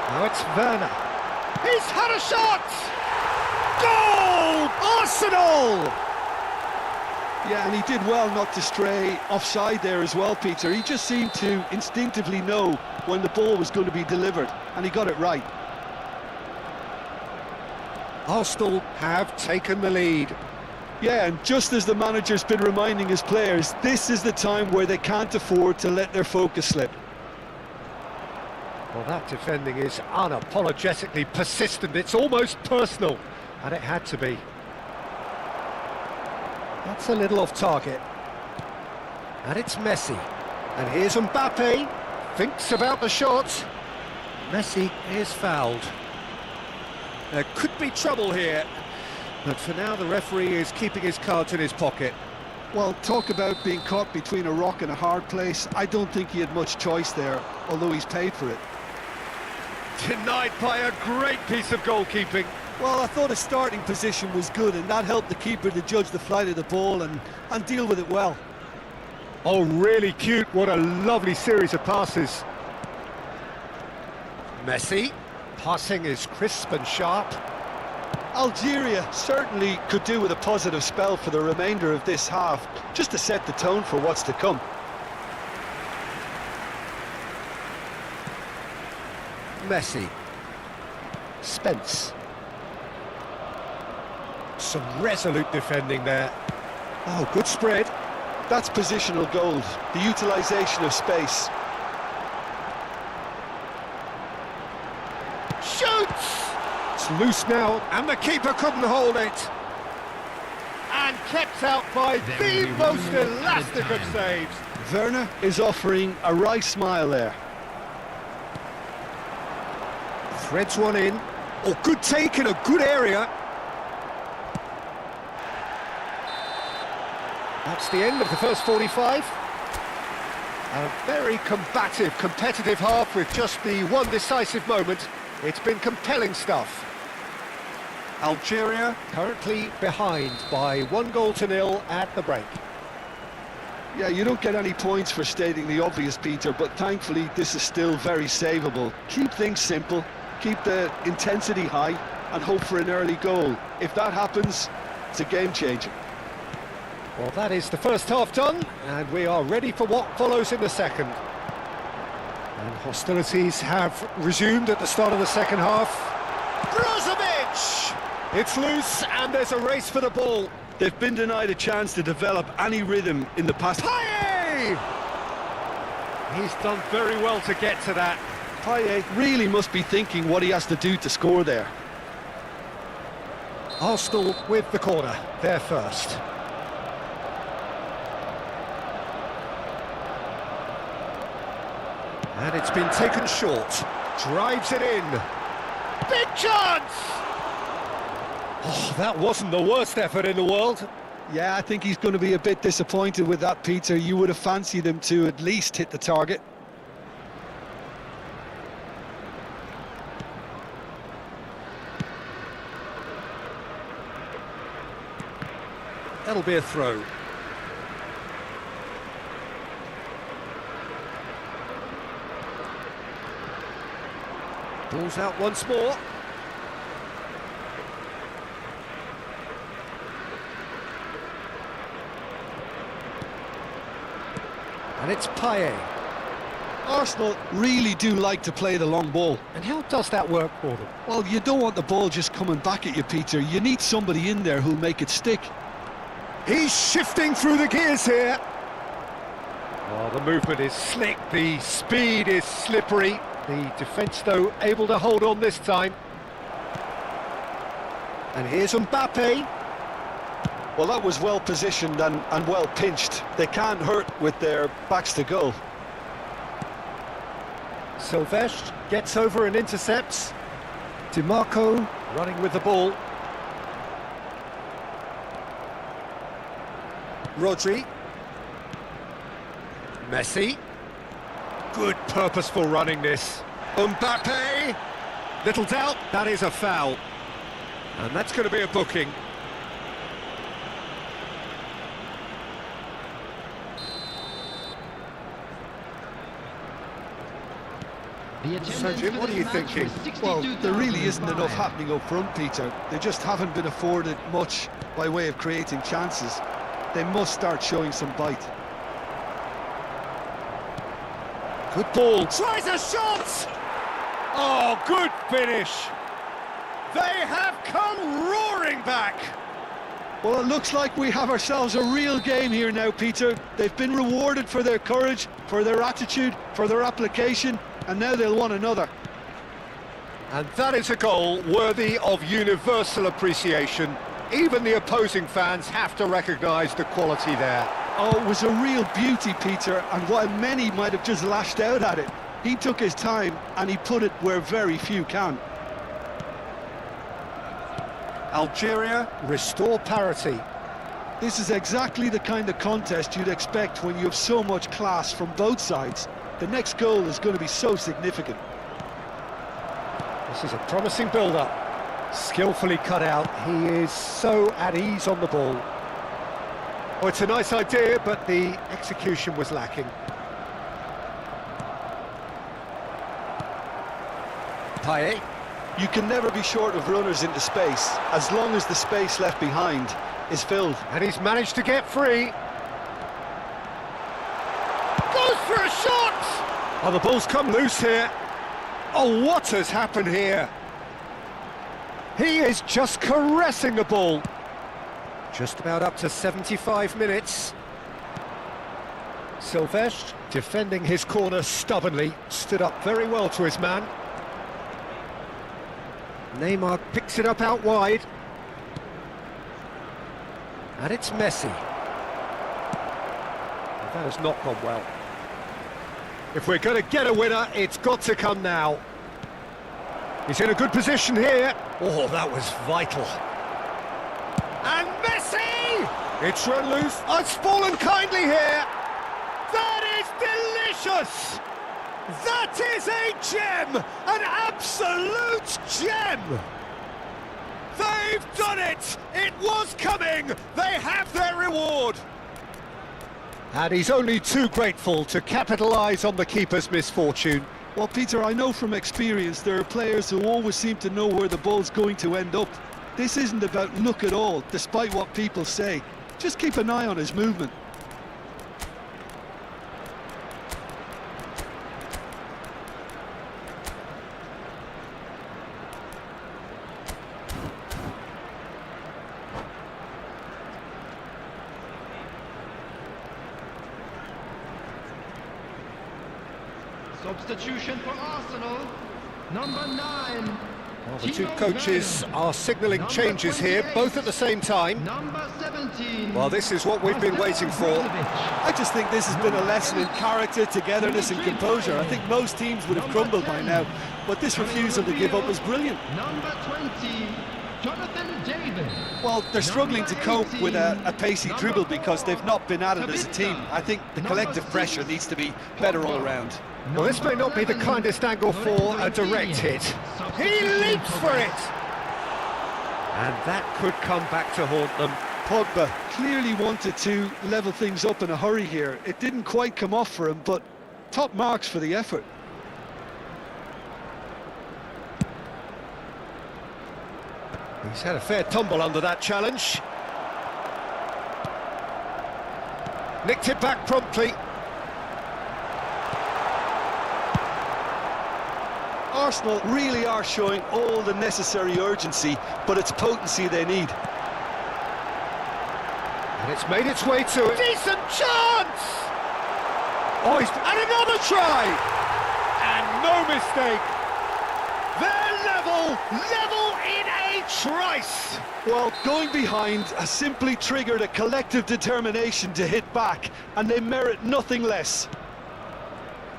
Now it's Werner. He's had a shot! Goal! Arsenal! Yeah, and he did well not to stray offside there as well, Peter. He just seemed to instinctively know when the ball was going to be delivered, and he got it right. Arsenal have taken the lead. Yeah, and just as the manager's been reminding his players, this is the time where they can't afford to let their focus slip. Well, that defending is unapologetically persistent. It's almost personal, and it had to be. That's a little off target. And it's Messi. And here's Mbappe. Thinks about the shot. Messi is fouled. There could be trouble here. But for now, the referee is keeping his cards in his pocket. Well, talk about being caught between a rock and a hard place. I don't think he had much choice there, although he's paid for it. Denied by a great piece of goalkeeping. Well, I thought his starting position was good, and that helped the keeper to judge the flight of the ball and deal with it well. Oh, really cute. What a lovely series of passes. Messi. Passing is crisp and sharp. Algeria certainly could do with a positive spell for the remainder of this half, just to set the tone for what's to come. Messi. Spence. Some resolute defending there. Oh, good spread. That's positional gold, the utilisation of space. Shoots! It's loose now, and the keeper couldn't hold it. And kept out by the most elastic of saves. Werner is offering a wry smile there. Threads one in. Oh, good take in a good area. That's the end of the first 45. A very combative, competitive half with just the one decisive moment. It's been compelling stuff. Algeria currently behind by 1-0 at the break. Yeah, you don't get any points for stating the obvious, Peter, but thankfully this is still very savable. Keep things simple, keep the intensity high, and hope for an early goal. If that happens, it's a game changer. Well, that is the first half done, and we are ready for what follows in the second. And hostilities have resumed at the start of the second half. Brozovic! It's loose, and there's a race for the ball. They've been denied a chance to develop any rhythm in the past. Payet! He's done very well to get to that. Payet really must be thinking what he has to do to score there. Arsenal with the corner, they're first. And it's been taken short. Drives it in. Big chance! Oh, that wasn't the worst effort in the world. Yeah, I think he's going to be a bit disappointed with that, Peter. You would have fancied him to at least hit the target. That'll be a throw. Ball's out once more. And it's Payet. Arsenal really do like to play the long ball. And how does that work for them? Well, you don't want the ball just coming back at you, Peter. You need somebody in there who'll make it stick. He's shifting through the gears here. Oh, the movement is slick, the speed is slippery. The defence, though, able to hold on this time. And here's Mbappe. Well, that was well positioned and well pinched. They can't hurt with their backs to goal. Silvestre gets over and intercepts. DiMarco running with the ball. Rodri. Messi. Good purposeful running this. Mbappe. Little doubt, that is a foul. And that's going to be a booking. So, Jim, what are you thinking? Well, there really isn't enough happening up front, Peter. They just haven't been afforded much by way of creating chances. They must start showing some bite. Good ball. Tries a shot! Oh, good finish. They have come roaring back. Well, it looks like we have ourselves a real game here now, Peter. They've been rewarded for their courage, for their attitude, for their application, and now they'll want another. And that is a goal worthy of universal appreciation. Even the opposing fans have to recognise the quality there. Oh, it was a real beauty, Peter, and while many might have just lashed out at it, he took his time and he put it where very few can. Algeria restore parity. This is exactly the kind of contest you'd expect when you have so much class from both sides. The next goal is going to be so significant. This is a promising build-up. Skillfully cut out. He is so at ease on the ball. Oh, it's a nice idea, but the execution was lacking. Payet. You can never be short of runners into space, as long as the space left behind is filled. And he's managed to get free. Goes for a shot! Oh, the ball's come loose here. Oh, what has happened here? He is just caressing the ball. Just about up to 75 minutes. Silvestre, defending his corner stubbornly, stood up very well to his man. Neymar picks it up out wide. And it's Messi. That has not gone well. If we're going to get a winner, it's got to come now. He's in a good position here. Oh, that was vital. And Messi! It's run loose. Oh, it's fallen kindly here. That is delicious! That is a gem! An absolute gem! They've done it! It was coming! They have their reward! And he's only too grateful to capitalise on the keeper's misfortune. Well, Peter, I know from experience there are players who always seem to know where the ball's going to end up. This isn't about luck at all, despite what people say. Just keep an eye on his movement. Substitution for Arsenal, number 9. Well, the two coaches are signalling changes here, both at the same time. Number 17. Well, this is what we've been waiting for. I just think this has been a lesson in character, togetherness and composure. I think most teams would have crumbled by now, but this refusal to give up was brilliant. Number 20, Jonathan David. Well, they're struggling to cope with a pacey dribble because they've not been at it as a team. I think the collective pressure needs to be better all around. Well, this may not be the kindest angle for a direct hit. He leaps for it! And that could come back to haunt them. Pogba clearly wanted to level things up in a hurry here. It didn't quite come off for him, but top marks for the effort. He's had a fair tumble under that challenge. Nicked it back promptly. Arsenal really are showing all the necessary urgency, but it's potency they need. And it's made its way to a decent chance! Oh, and another try! And no mistake! They're level in a trice! Well, going behind has simply triggered a collective determination to hit back, and they merit nothing less.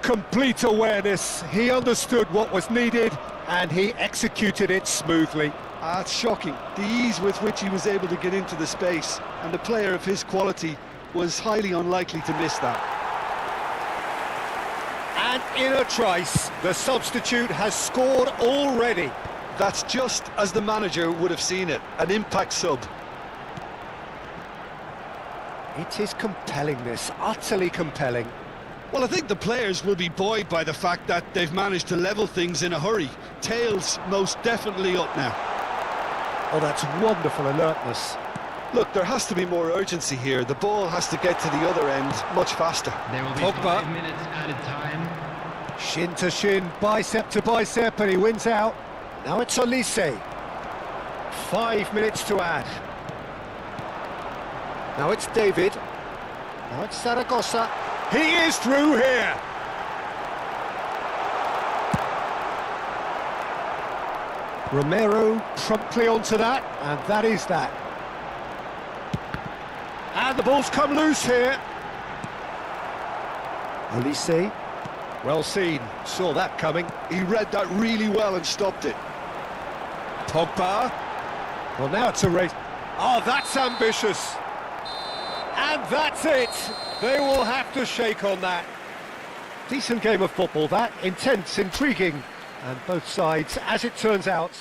Complete awareness, he understood what was needed and he executed it smoothly. It's shocking, the ease with which he was able to get into the space, and a player of his quality was highly unlikely to miss that. And in a trice, the substitute has scored already. That's just as the manager would have seen it, an impact sub. It is compelling, this, utterly compelling. Well, I think the players will be buoyed by the fact that they've managed to level things in a hurry. Tails most definitely up now. Oh, that's wonderful alertness. Look, there has to be more urgency here. The ball has to get to the other end much faster. There will be Pogba. 5 minutes added time. Shin to shin, bicep to bicep, and he wins out. Now it's Olise. 5 minutes to add. Now it's David. Now it's Zaragoza. He is through here. Romero promptly onto that, and that is that. And the ball's come loose here. Olise, well seen, saw that coming. He read that really well and stopped it. Pogba. Well, now it's a race. Oh, that's ambitious. And that's it! They will have to shake on that. Decent game of football, that. Intense, intriguing. And both sides, as it turns out...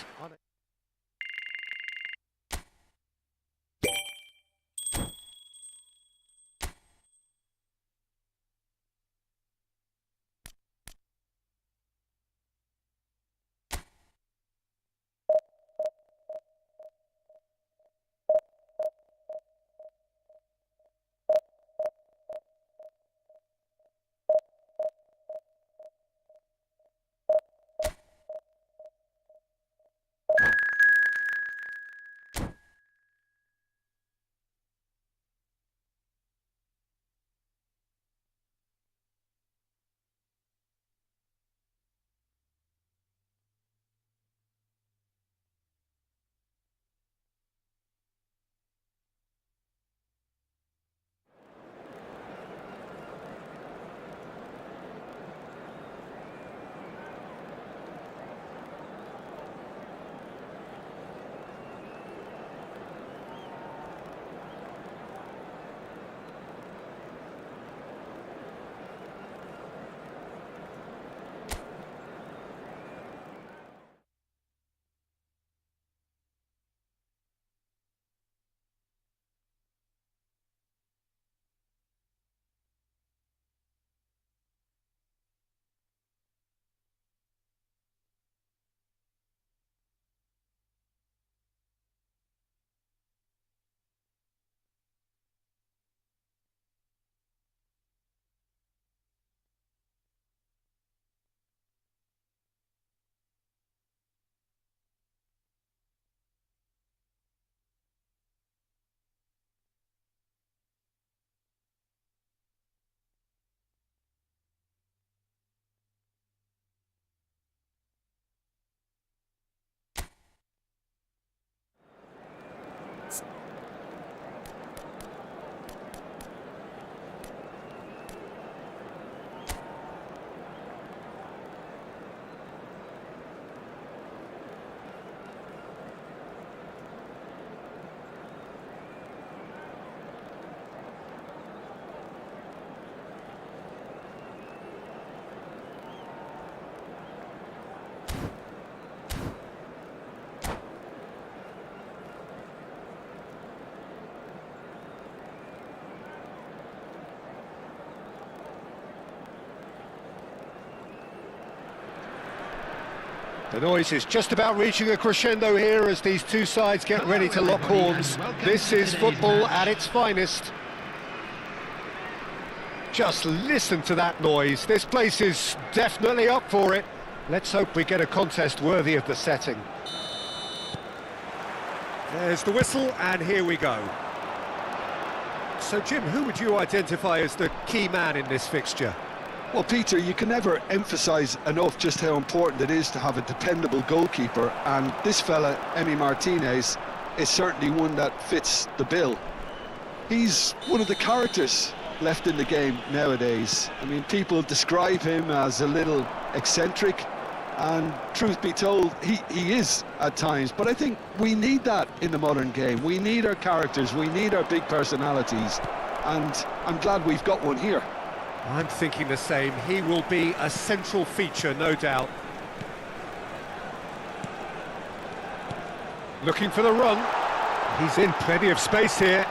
The noise is just about reaching a crescendo here as these two sides get ready to lock horns. This is football at its finest. Just listen to that noise. This place is definitely up for it. Let's hope we get a contest worthy of the setting. There's the whistle, and here we go. So, Jim, who would you identify as the key man in this fixture? Well, Peter, you can never emphasise enough just how important it is to have a dependable goalkeeper, and this fella, Emi Martinez, is certainly one that fits the bill. He's one of the characters left in the game nowadays. I mean, people describe him as a little eccentric, and truth be told, he is at times, but I think we need that in the modern game. We need our characters, we need our big personalities, and I'm glad we've got one here. I'm thinking the same. He will be a central feature, no doubt. Looking for the run. He's in plenty of space here.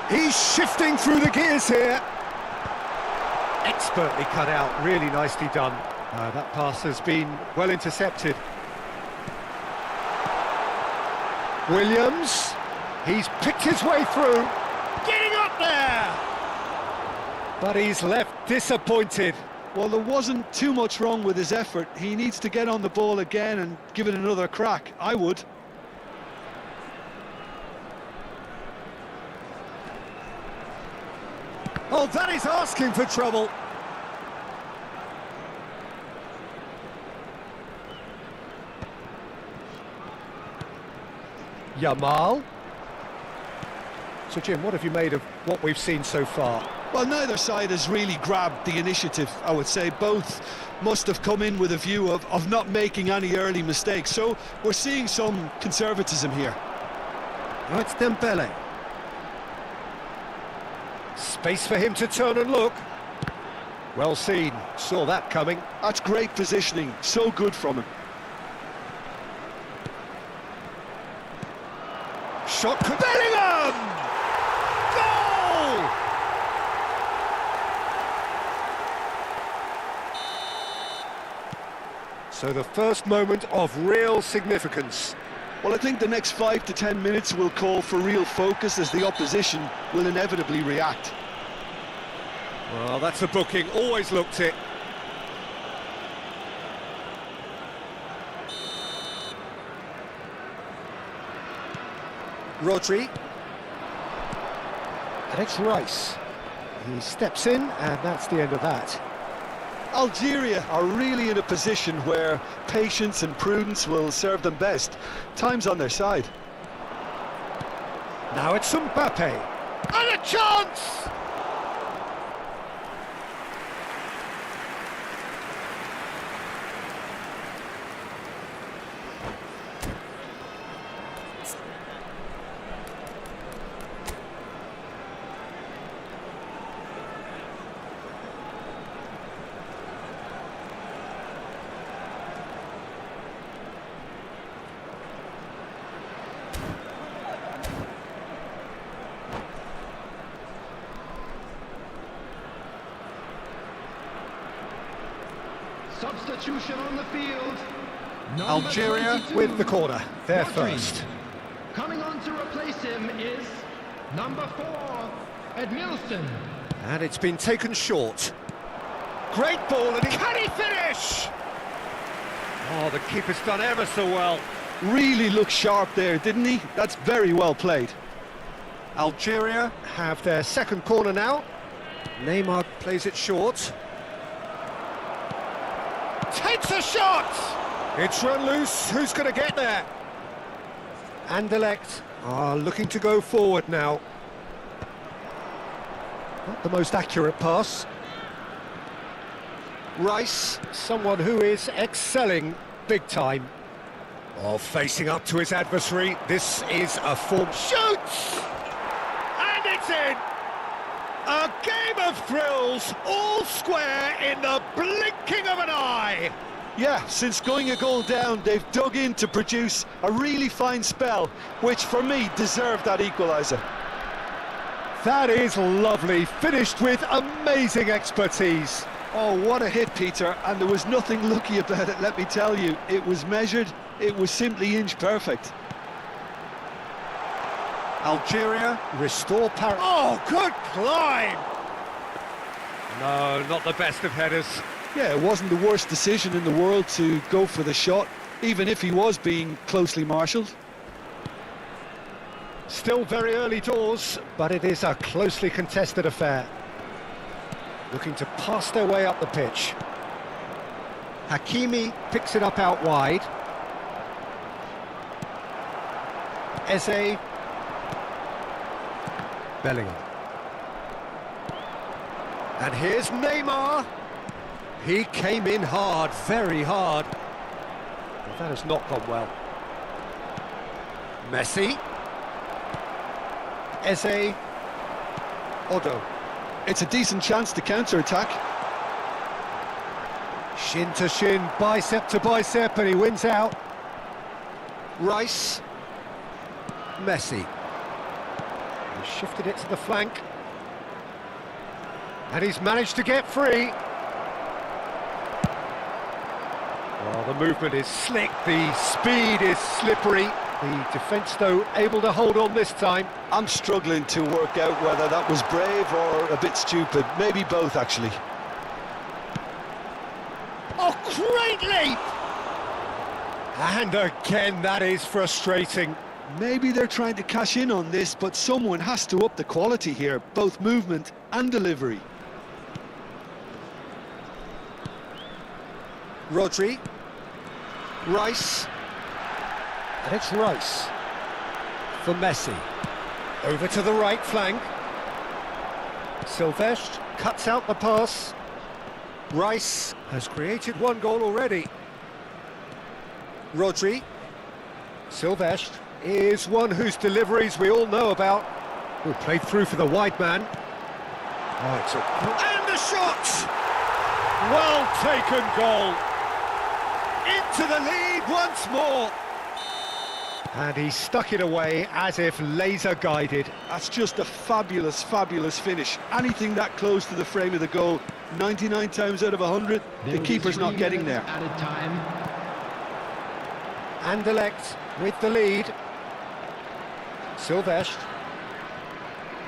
He's shifting through the gears here. Expertly cut out, really nicely done. That pass has been well intercepted. Williams, he's picked his way through. Getting up there! But he's left disappointed. Well, there wasn't too much wrong with his effort. He needs to get on the ball again and give it another crack. I would. Oh, that is asking for trouble. Yamal. So, Jim, what have you made of what we've seen so far? Well, neither side has really grabbed the initiative, I would say. Both must have come in with a view of not making any early mistakes. So we're seeing some conservatism here. Now it's Dembele. Space for him to turn and look. Well seen, saw that coming. That's great positioning, so good from him. Shot could... Bellingham! Goal! So the first moment of real significance. Well, I think the next 5 to 10 minutes will call for real focus as the opposition will inevitably react. Well, that's a booking, always looked it. Rodri. And it's Rice. He steps in, and that's the end of that. Algeria are really in a position where patience and prudence will serve them best. Time's on their side. Now it's Mbappe. And a chance! Substitution on the field. Number Algeria 22, with the corner. They're Rodri. first. Coming on to replace him is number 4, Edmilson. And it's been taken short. Great ball, and can he finish? Oh, the keeper's done ever so well. Really looked sharp there, didn't he? That's very well played. Algeria have their second corner now. Neymar plays it short. Takes a shot! It's run loose, who's going to get there? Anderlecht are looking to go forward now. Not the most accurate pass. Rice, someone who is excelling big time. Oh, facing up to his adversary, this is a form... Shoots! And it's in! A game of thrills, all square in the blinking of an eye! Yeah, since going a goal down, they've dug in to produce a really fine spell, which for me deserved that equaliser. That is lovely, finished with amazing expertise. Oh, what a hit, Peter, and there was nothing lucky about it, let me tell you. It was measured, it was simply inch perfect. Algeria restore power. Oh, good climb! No, not the best of headers. Yeah, it wasn't the worst decision in the world to go for the shot, even if he was being closely marshalled. Still very early doors, but it is a closely contested affair. Looking to pass their way up the pitch. Hakimi picks it up out wide. Eze. Bellingham. And here's Neymar. He came in hard, very hard. But that has not gone well. Messi. Eze. Odo. It's a decent chance to counter-attack. Shin to shin, bicep to bicep, and he wins out. Rice. Messi. He shifted it to the flank. And he's managed to get free. Well, the movement is slick, the speed is slippery. The defence, though, able to hold on this time. I'm struggling to work out whether that was brave or a bit stupid. Maybe both, actually. Oh, great leap! And again, that is frustrating. Maybe they're trying to cash in on this, but someone has to up the quality here, both movement and delivery. Rodri. Rice. And it's Rice for Messi. Over to the right flank. Silvestre cuts out the pass. Rice has created one goal already. Rodri. Silvestre is one whose deliveries we all know about. Who played through for the wide man. Oh, it's and the shot! Well taken goal. Into the lead once more. And he stuck it away as if laser guided. That's just a fabulous, fabulous finish. Anything that close to the frame of the goal, 99 times out of 100, the keeper's not getting there. Added time. Anderlecht with the lead. Silvestre.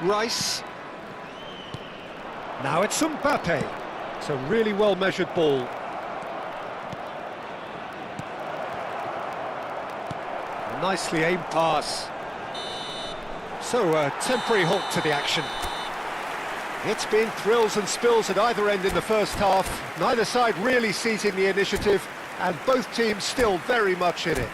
Rice. Now it's Mbappe. It's a really well-measured ball. Nicely aimed pass. So a temporary halt to the action. It's been thrills and spills at either end in the first half. Neither side really seizing the initiative, and both teams still very much in it.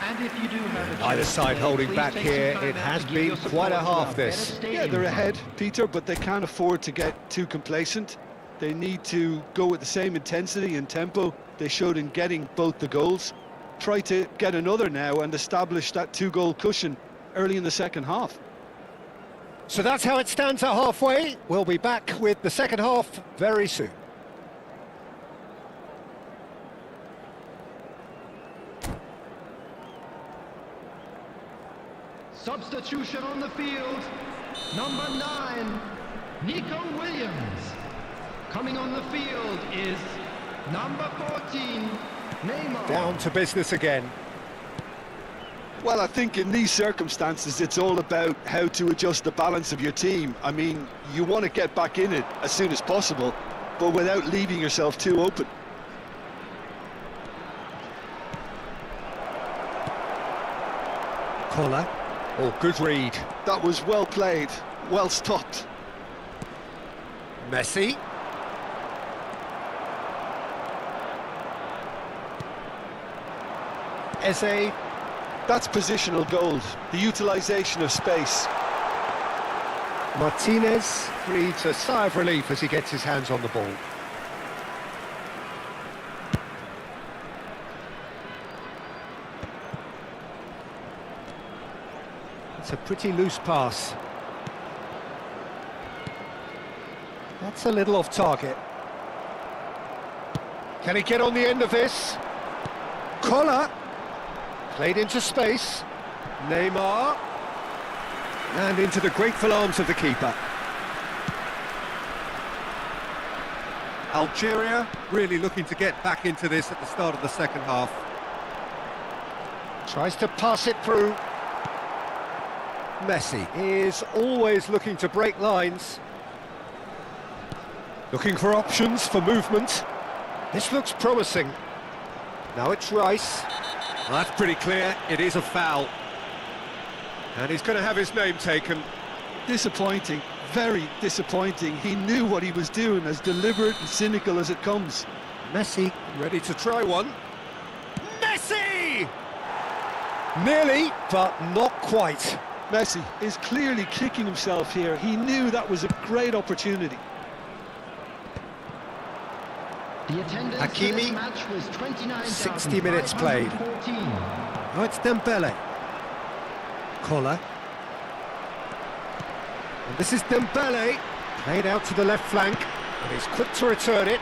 And if you do have a Either chance side today, holding please back take here. some time It out has to give been your quite a support to half our this. better Yeah, stadium they're fans. ahead, Peter, but they can't afford to get too complacent. They need to go with the same intensity and tempo they showed in getting both the goals. Try to get another now and establish that two-goal cushion early in the second half. So that's how it stands at halfway. We'll be back with the second half very soon. Substitution on the field. Number 9, Nico Williams. Coming on the field is number 14, Neymar. Down to business again. Well, I think in these circumstances, it's all about how to adjust the balance of your team. I mean, you want to get back in it as soon as possible, but without leaving yourself too open. Collar. Oh, good read. That was well played, well stopped. Messi. Eze. That's positional gold, the utilisation of space. Martinez breathes a sigh of relief as he gets his hands on the ball. It's a pretty loose pass. That's a little off target. Can he get on the end of this? Collar. Played into space. Neymar. And into the grateful arms of the keeper. Algeria really looking to get back into this at the start of the second half. Tries to pass it through. Messi is always looking to break lines. Looking for options for movement. This looks promising. Now it's Rice. Well, that's pretty clear, it is a foul. And he's going to have his name taken. Disappointing, very disappointing. He knew what he was doing, as deliberate and cynical as it comes. Messi ready to try one. Messi! Nearly, but not quite. Messi is clearly kicking himself here. He knew that was a great opportunity. The attendance Hakimi, for this match was 60 minutes played. 29,514. Oh, it's Dembele. Collar. And this is Dembele. Played out to the left flank. And he's quick to return it.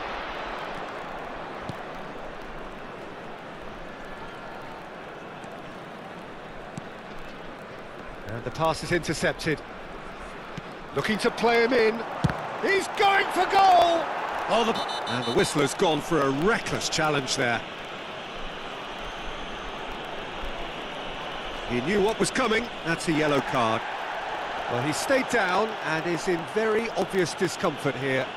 And the pass is intercepted. Looking to play him in. He's going for goal! Oh, and the whistle has gone for a reckless challenge there. He knew what was coming. That's a yellow card. Well, he stayed down and is in very obvious discomfort here.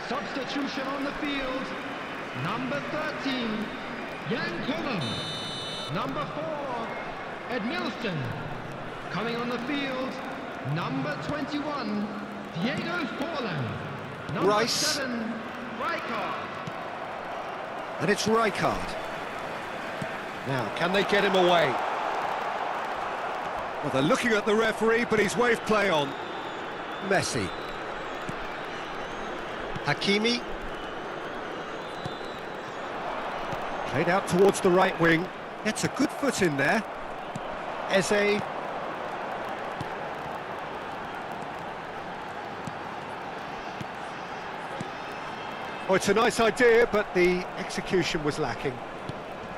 Substitution on the field. Number 13, Jan Koller. Number 4, Edmilson. Coming on the field, Number 21, Diego Forlan. Number Rice. 7, Rijkaard. And it's Rijkaard. Now, can they get him away? Well, they're looking at the referee, but he's waved play on. Messi. Hakimi. Played out towards the right wing. Gets a good foot in there. Eze. Oh, it's a nice idea, but the execution was lacking.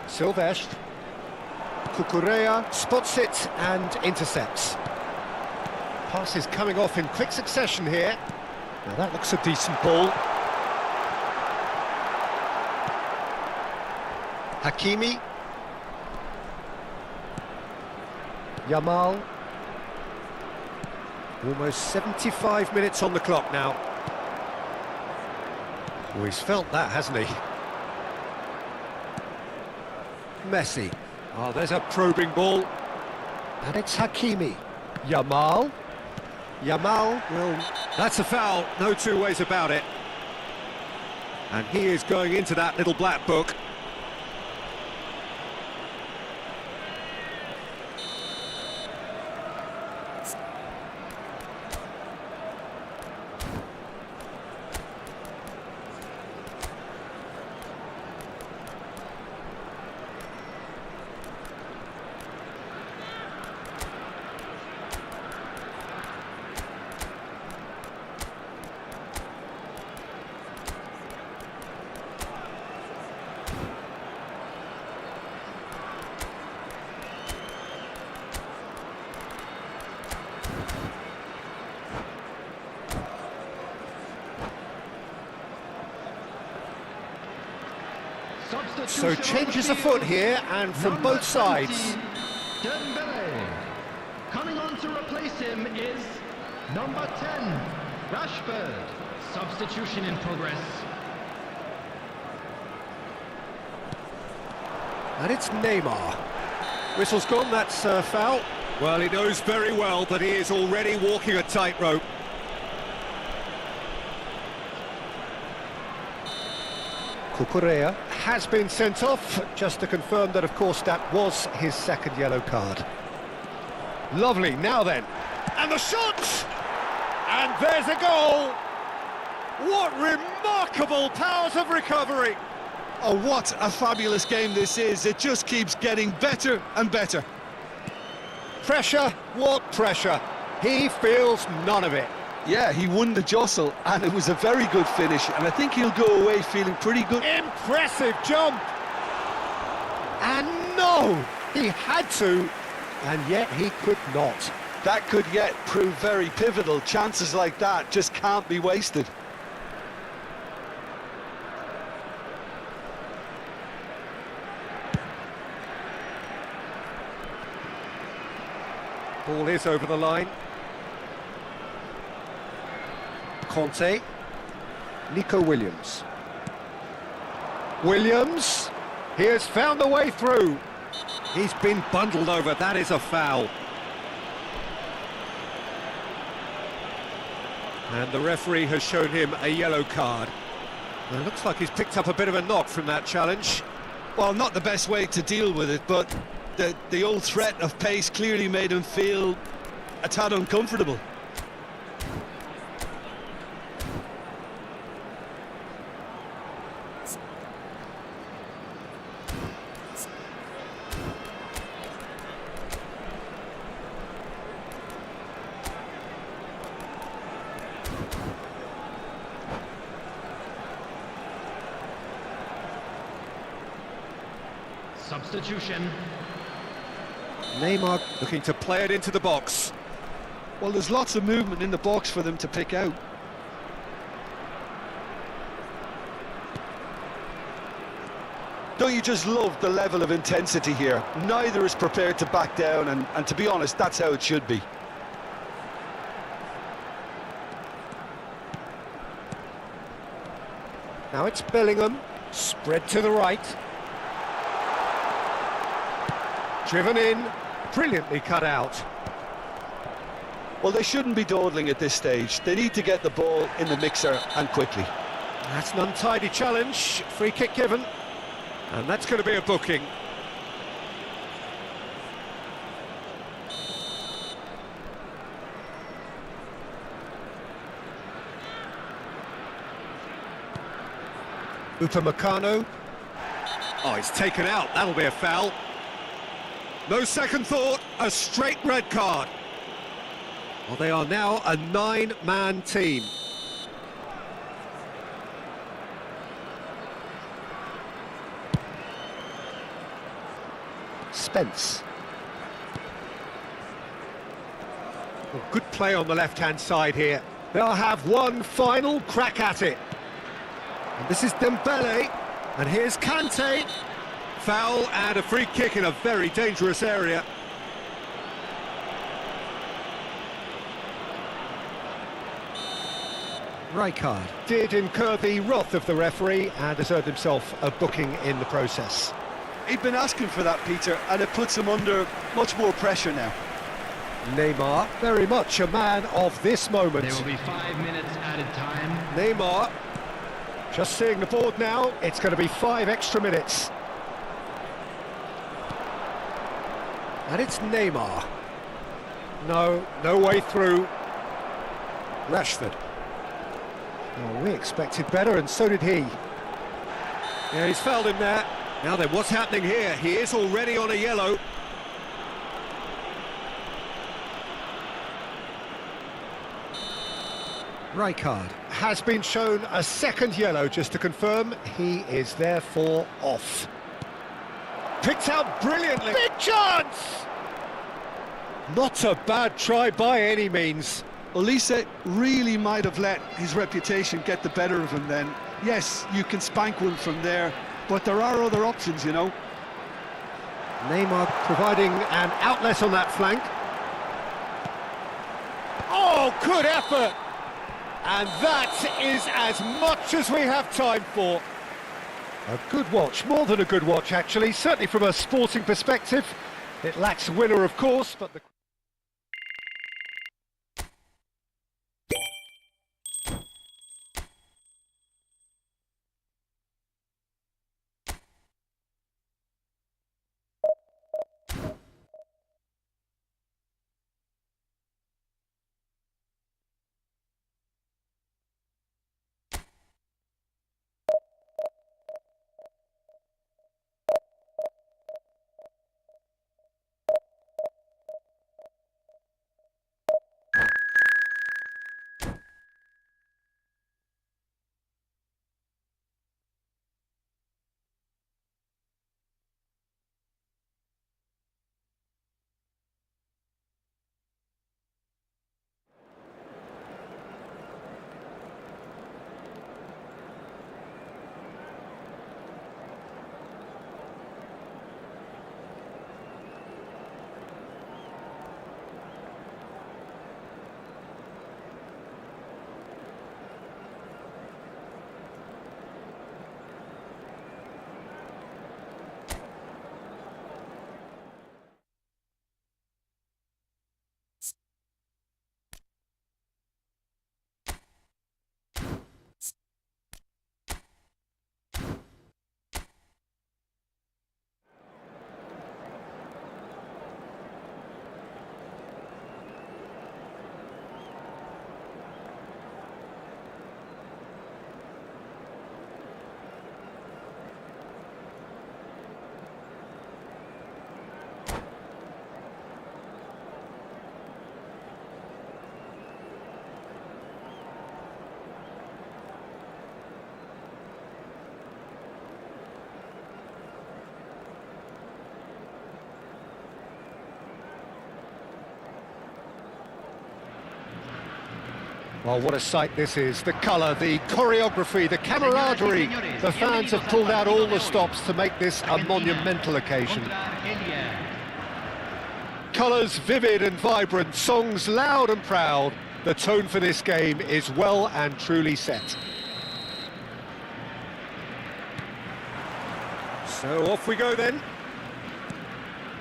Silvestre. Cucurella spots it and intercepts. Pass is coming off in quick succession here. Now that looks a decent ball. Hakimi. Yamal. Almost 75 minutes on the clock now. Oh, he's felt that, hasn't he? Messi. Oh, there's a probing ball. And it's Hakimi. Yamal. Yamal will... That's a foul, no two ways about it. And he is going into that little black book. So changes afoot here, and from Number both sides. 20, Dembele. Coming on to replace him is number 10, Rashford. Substitution in progress. And it's Neymar. Whistle's gone, that's a foul. Well, he knows very well that he is already walking a tightrope. Cucurella has been sent off, just to confirm that, of course, that was his second yellow card. Lovely, now then. And the shot! And there's a goal! What remarkable powers of recovery! Oh, what a fabulous game this is. It just keeps getting better and better. Pressure? What pressure? He feels none of it. Yeah, he won the jostle, and it was a very good finish, and I think he'll go away feeling pretty good. Impressive jump! And no! He had to, and yet he could not. That could yet prove very pivotal. Chances like that just can't be wasted. Ball is over the line. Conte. Nico Williams. Williams. He has found a way through. He's been bundled over. That is a foul. And the referee has shown him a yellow card. Well, it looks like he's picked up a bit of a knock from that challenge. Well, not the best way to deal with it, but the old threat of pace clearly made him feel a tad uncomfortable. Substitution. Neymar looking to play it into the box. Well, there's lots of movement in the box for them to pick out. Don't you just love the level of intensity here? Neither is prepared to back down, and to be honest, that's how it should be. Now it's Bellingham, spread to the right. Driven in, brilliantly cut out. Well, they shouldn't be dawdling at this stage. They need to get the ball in the mixer and quickly. That's an untidy challenge. Free kick given. And that's going to be a booking. Upamecano. Oh, he's taken out. That'll be a foul. No second thought, a straight red card. Well, they are now a 9-man team. Spence. Well, good play on the left-hand side here. They'll have one final crack at it. And this is Dembele, and here's Kante. Foul and a free kick in a very dangerous area. Rijkaard did incur the wrath of the referee and has earned himself a booking in the process. He'd been asking for that, Peter, and it puts him under much more pressure now. Neymar, very much a man of this moment. There will be 5 minutes added time. Neymar, just seeing the board now, it's going to be 5 extra minutes. And it's Neymar. No way through. Rashford. Oh, we expected better, and so did he. Yeah, he's fouled him there. Now then, what's happening here? He is already on a yellow. Rijkaard has been shown a second yellow, just to confirm. He is therefore off. Picked out brilliantly. Big chance! Not a bad try by any means. Olise really might have let his reputation get the better of him then. Yes, you can spank one from there, but there are other options, you know. Neymar providing an outlet on that flank. Oh, good effort! And that is as much as we have time for. A good watch, more than a good watch actually, certainly from a sporting perspective. It lacks a winner, of course, but the... Well, what a sight this is. The colour, the choreography, the camaraderie. The fans have pulled out all the stops to make this a monumental occasion. Colours vivid and vibrant, songs loud and proud. The tone for this game is well and truly set. So off we go then.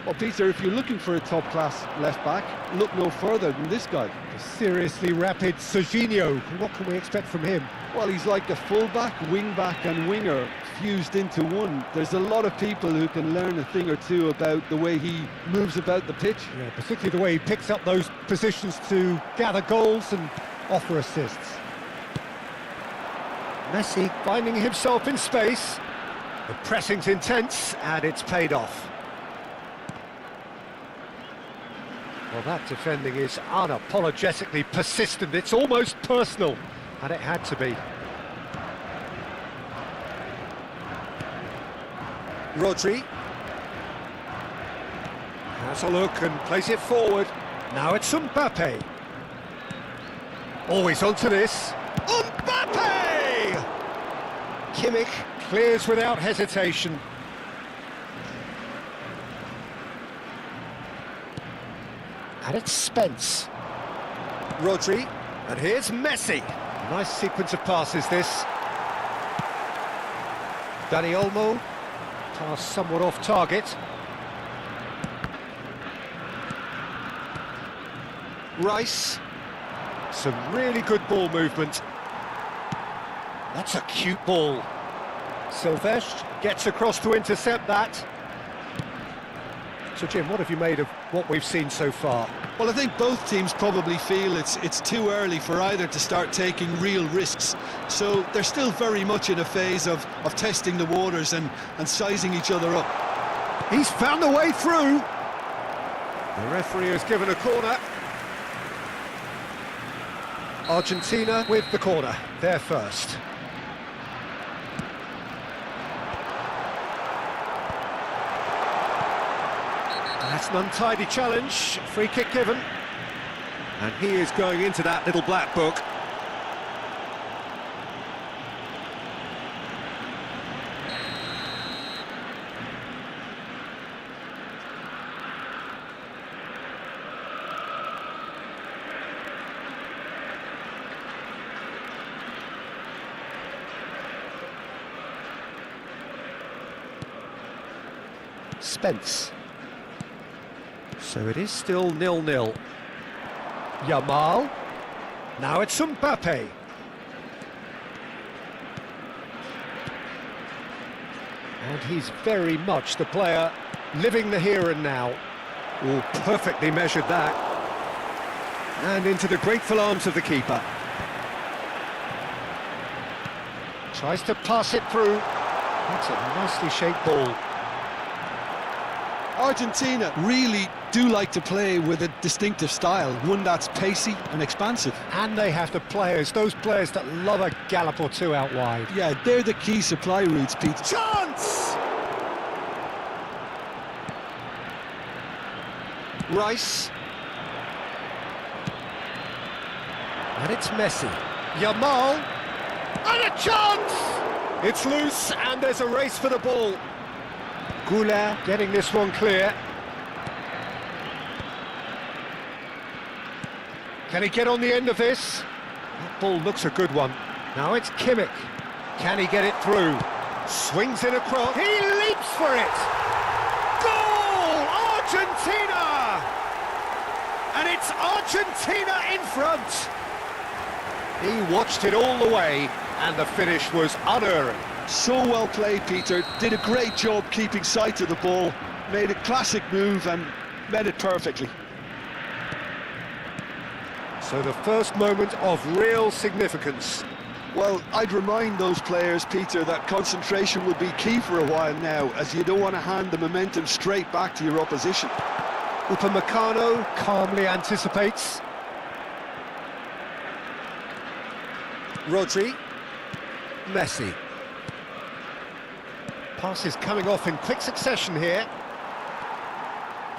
Well, Peter, if you're looking for a top-class left-back, look no further than this guy. The seriously rapid Serginho. What can we expect from him? Well, he's like a full-back, wing-back and winger fused into one. There's a lot of people who can learn a thing or two about the way he moves about the pitch. Yeah, particularly the way he picks up those positions to gather goals and offer assists. Messi finding himself in space. The pressing's intense and it's paid off. Well, that defending is unapologetically persistent. It's almost personal, and it had to be. Rodri has a look and plays it forward. Now it's Mbappe. Always onto this. Mbappe! Kimmich clears without hesitation. And it's Spence. Rodri, and here's Messi. Nice sequence of passes, this. Dani Olmo, pass somewhat off target. Rice, some really good ball movement. That's a cute ball. Silvestre gets across to intercept that. So Jim, what have you made of what we've seen so far? Well, I think both teams probably feel it's too early for either to start taking real risks. So they're still very much in a phase of testing the waters and sizing each other up. He's found a way through. The referee has given a corner. Argentina with the corner, they're first. That's an untidy challenge, free kick given. And he is going into that little black book. Spence. So it is still 0-0. Yamal. Now it's Mbappe. And he's very much the player living the here and now. Oh, perfectly measured that. And into the grateful arms of the keeper. Tries to pass it through. That's a nicely shaped ball. Argentina really do like to play with a distinctive style, one that's pacey and expansive. And they have the players, those players that love a gallop or two out wide. Yeah, they're the key supply routes, Pete. Chance! Rice. And it's Messi. Yamal. And a chance! It's loose and there's a race for the ball. Goulart getting this one clear. Can he get on the end of this? That ball looks a good one. Now it's Kimmich. Can he get it through? Swings it across. He leaps for it! Goal! Argentina! And it's Argentina in front! He watched it all the way, and the finish was unerring. So well played, Peter. Did a great job keeping sight of the ball. Made a classic move and met it perfectly. So the first moment of real significance. Well, I'd remind those players, Peter, that concentration will be key for a while now, as you don't want to hand the momentum straight back to your opposition. Upamecano calmly anticipates. Rodri. Messi. Passes coming off in quick succession here.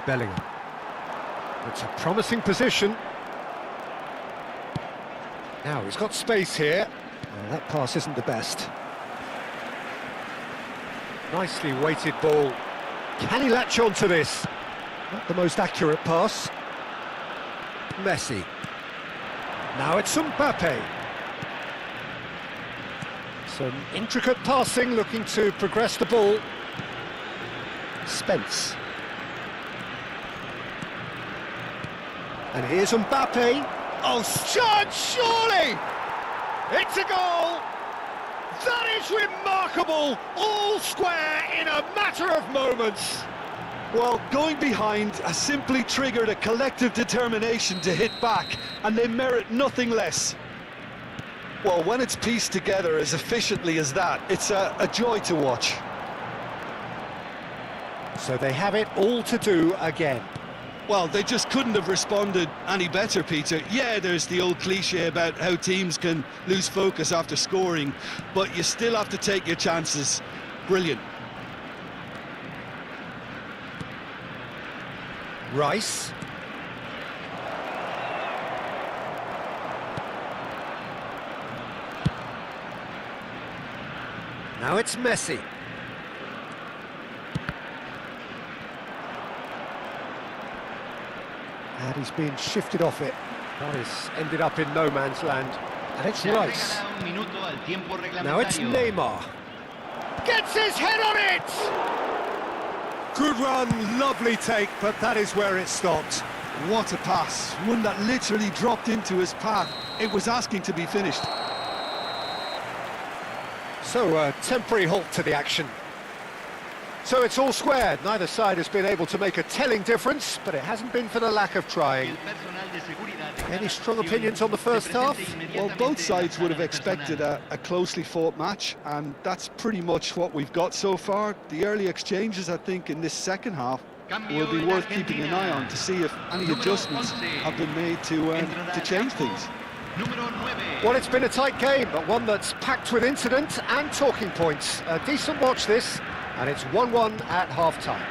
Bellingham. It's a promising position. Now he's got space here. Well, that pass isn't the best. Nicely weighted ball. Can he latch on to this? Not the most accurate pass. Messi. Now it's Mbappe. Some intricate passing, looking to progress the ball. Spence. And here's Mbappe. Oh, shot, surely! It's a goal! That is remarkable! All square in a matter of moments. Well, going behind has simply triggered a collective determination to hit back, and they merit nothing less. Well, when it's pieced together as efficiently as that, it's a joy to watch. So they have it all to do again. Well, they just couldn't have responded any better, Peter. Yeah, there's the old cliche about how teams can lose focus after scoring, but you still have to take your chances. Brilliant. Rice. Now it's Messi. And he's been shifted off it. That is ended up in no man's land. And it's Rice. Now it's Neymar. Gets his head on it! Good run, lovely take, but that is where it stopped. What a pass. One that literally dropped into his path. It was asking to be finished. So a temporary halt to the action. So it's all squared. Neither side has been able to make a telling difference, but it hasn't been for the lack of trying. Any strong opinions on the first half? Well, both sides would have expected a closely fought match, and that's pretty much what we've got so far. The early exchanges, I think, in this second half will be worth keeping an eye on to see if any adjustments have been made to change things. Well, it's been a tight game, but one that's packed with incident and talking points. A decent watch this, and it's 1-1 at half-time.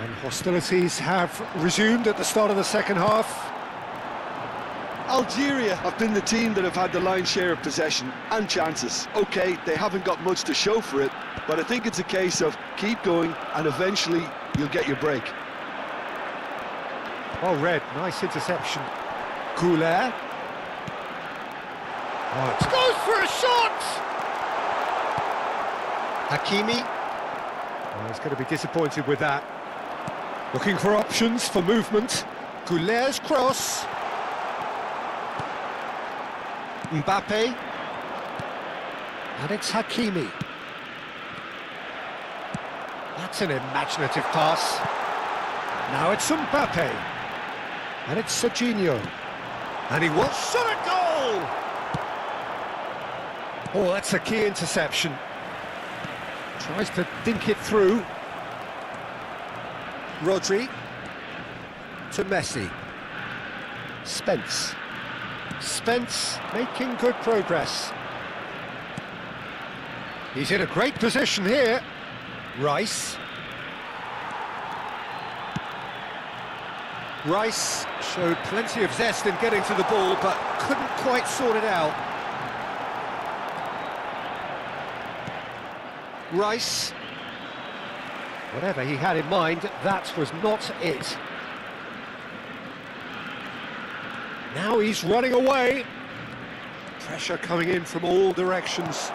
And hostilities have resumed at the start of the second half. Algeria have been the team that have had the lion's share of possession and chances. OK, they haven't got much to show for it, but I think it's a case of keep going and eventually you'll get your break. Oh, Red, nice interception. Couler. Oh, it goes for a shot! Hakimi. Oh, he's going to be disappointed with that. Looking for options for movement. Couler's cross. Mbappe. And it's Hakimi. That's an imaginative pass. Now it's Mbappe. And it's Serginho. And he was shot at goal! Oh, that's a key interception. Tries to dink it through. Rodri. To Messi. Spence. Spence making good progress. He's in a great position here. Rice. Rice showed plenty of zest in getting to the ball, but couldn't quite sort it out. Rice. Whatever he had in mind, that was not it. Now he's running away. Pressure coming in from all directions.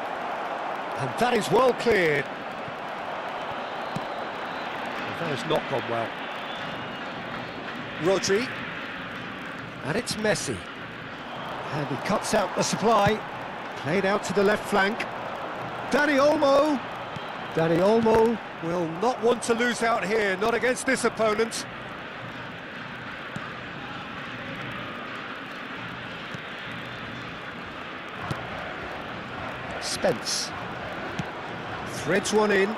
And that is well cleared. That has not gone well. Rodri. And it's Messi. And he cuts out the supply. Played out to the left flank. Dani Olmo. Dani Olmo will not want to lose out here, not against this opponent. Spence. Threads one in.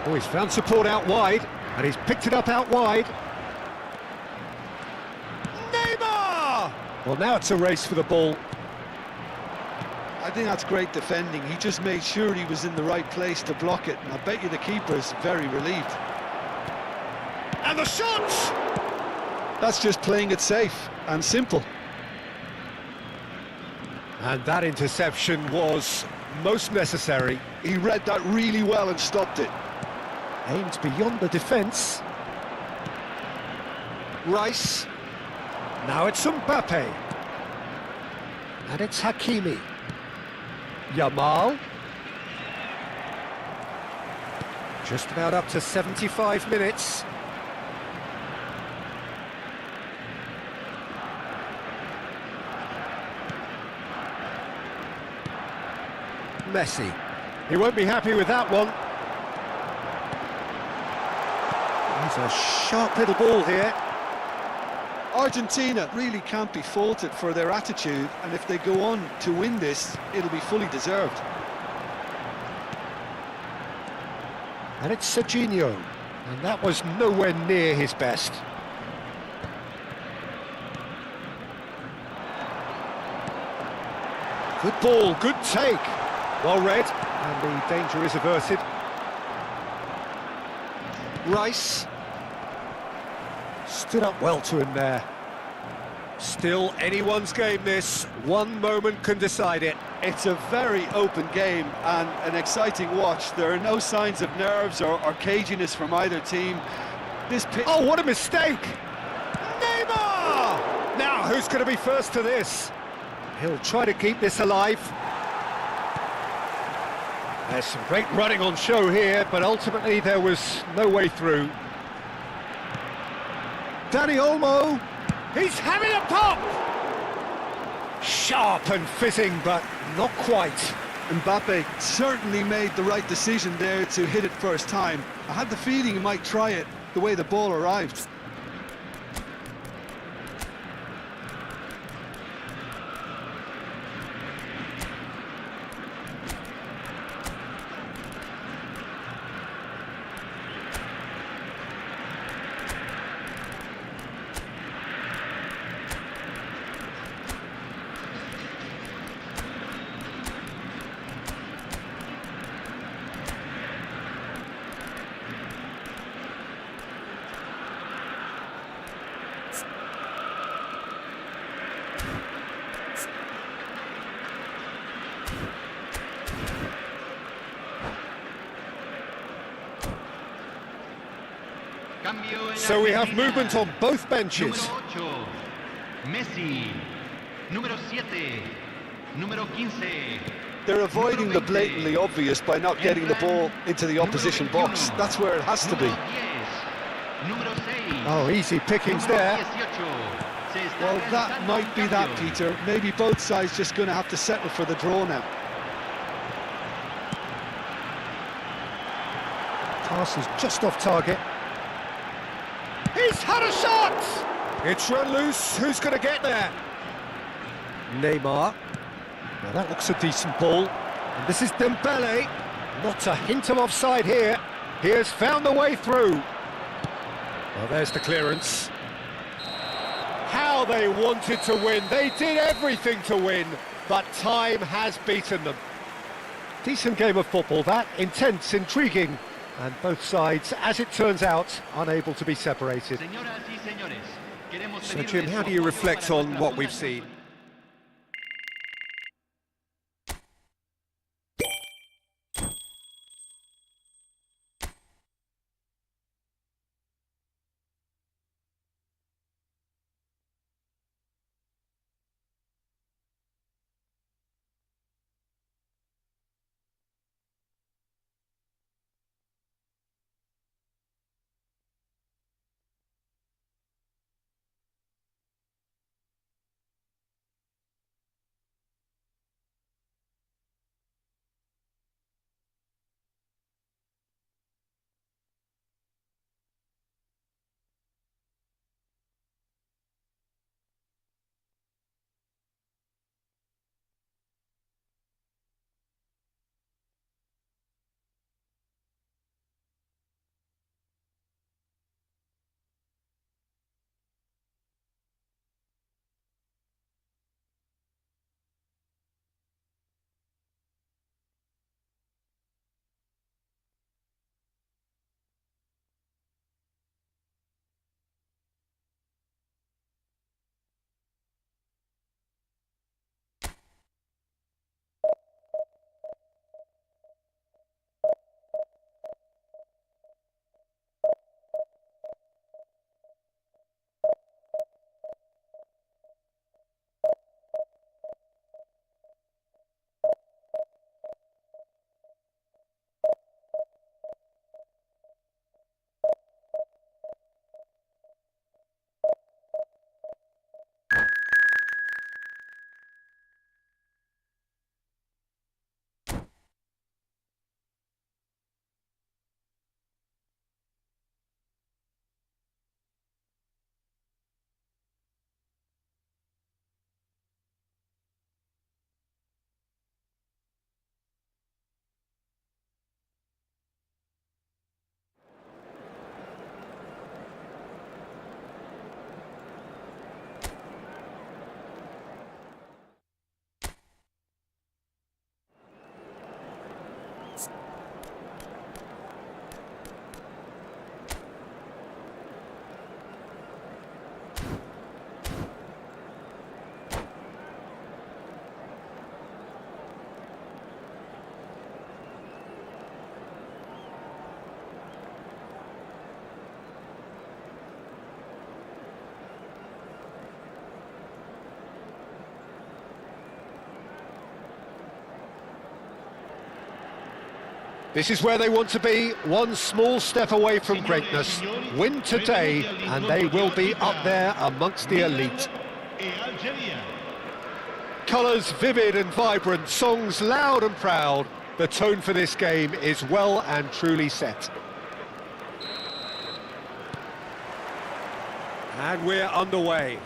Oh, he's found support out wide, and he's picked it up out wide. Neymar! Well, now it's a race for the ball. I think that's great defending. He just made sure he was in the right place to block it, and I bet you the keeper's very relieved. And the shot! That's just playing it safe and simple. And that interception was most necessary. He read that really well and stopped it. Aimed beyond the defence. Rice. Now it's Mbappe. And it's Hakimi. Yamal. Just about up to 75 minutes. Messi. He won't be happy with that one. He's a sharp little ball here. Argentina really can't be faulted for their attitude, and if they go on to win this, it'll be fully deserved. And it's Serginho, and that was nowhere near his best. Good ball, good take. Well read, and the danger is averted. Rice stood up well to him there. Still anyone's game this. One moment can decide it. It's a very open game and an exciting watch. There are no signs of nerves or caginess from either team. Oh, what a mistake! Neymar! Now, who's going to be first to this? He'll try to keep this alive. There's some great running on show here, but ultimately there was no way through. Dani Olmo, he's having a pop! Sharp and fizzing, but not quite. Mbappe certainly made the right decision there to hit it first time. I had the feeling he might try it the way the ball arrived. So we have movement on both benches. Número 8, Messi. Número 7, número 15. They're avoiding the blatantly obvious by not getting the ball into the opposition box. That's where it has to be. Oh, easy pickings there. Well, that might be that, Peter. Maybe both sides just going to have to settle for the draw now. Pass is just off target. He's had a shot! It's run loose. Who's going to get there? Neymar. Now that looks a decent ball. And this is Dembele. Not a hint of offside here. He has found the way through. Well, there's the clearance. How they wanted to win. They did everything to win, but time has beaten them. Decent game of football, that. Intense, intriguing. And both sides, as it turns out, unable to be separated. So, Jim, how do you reflect on what we've seen? This is where they want to be, one small step away from greatness. Win today, and they will be up there amongst the elite. ALGERIA. Colours vivid and vibrant, songs loud and proud. The tone for this game is well and truly set. And we're underway.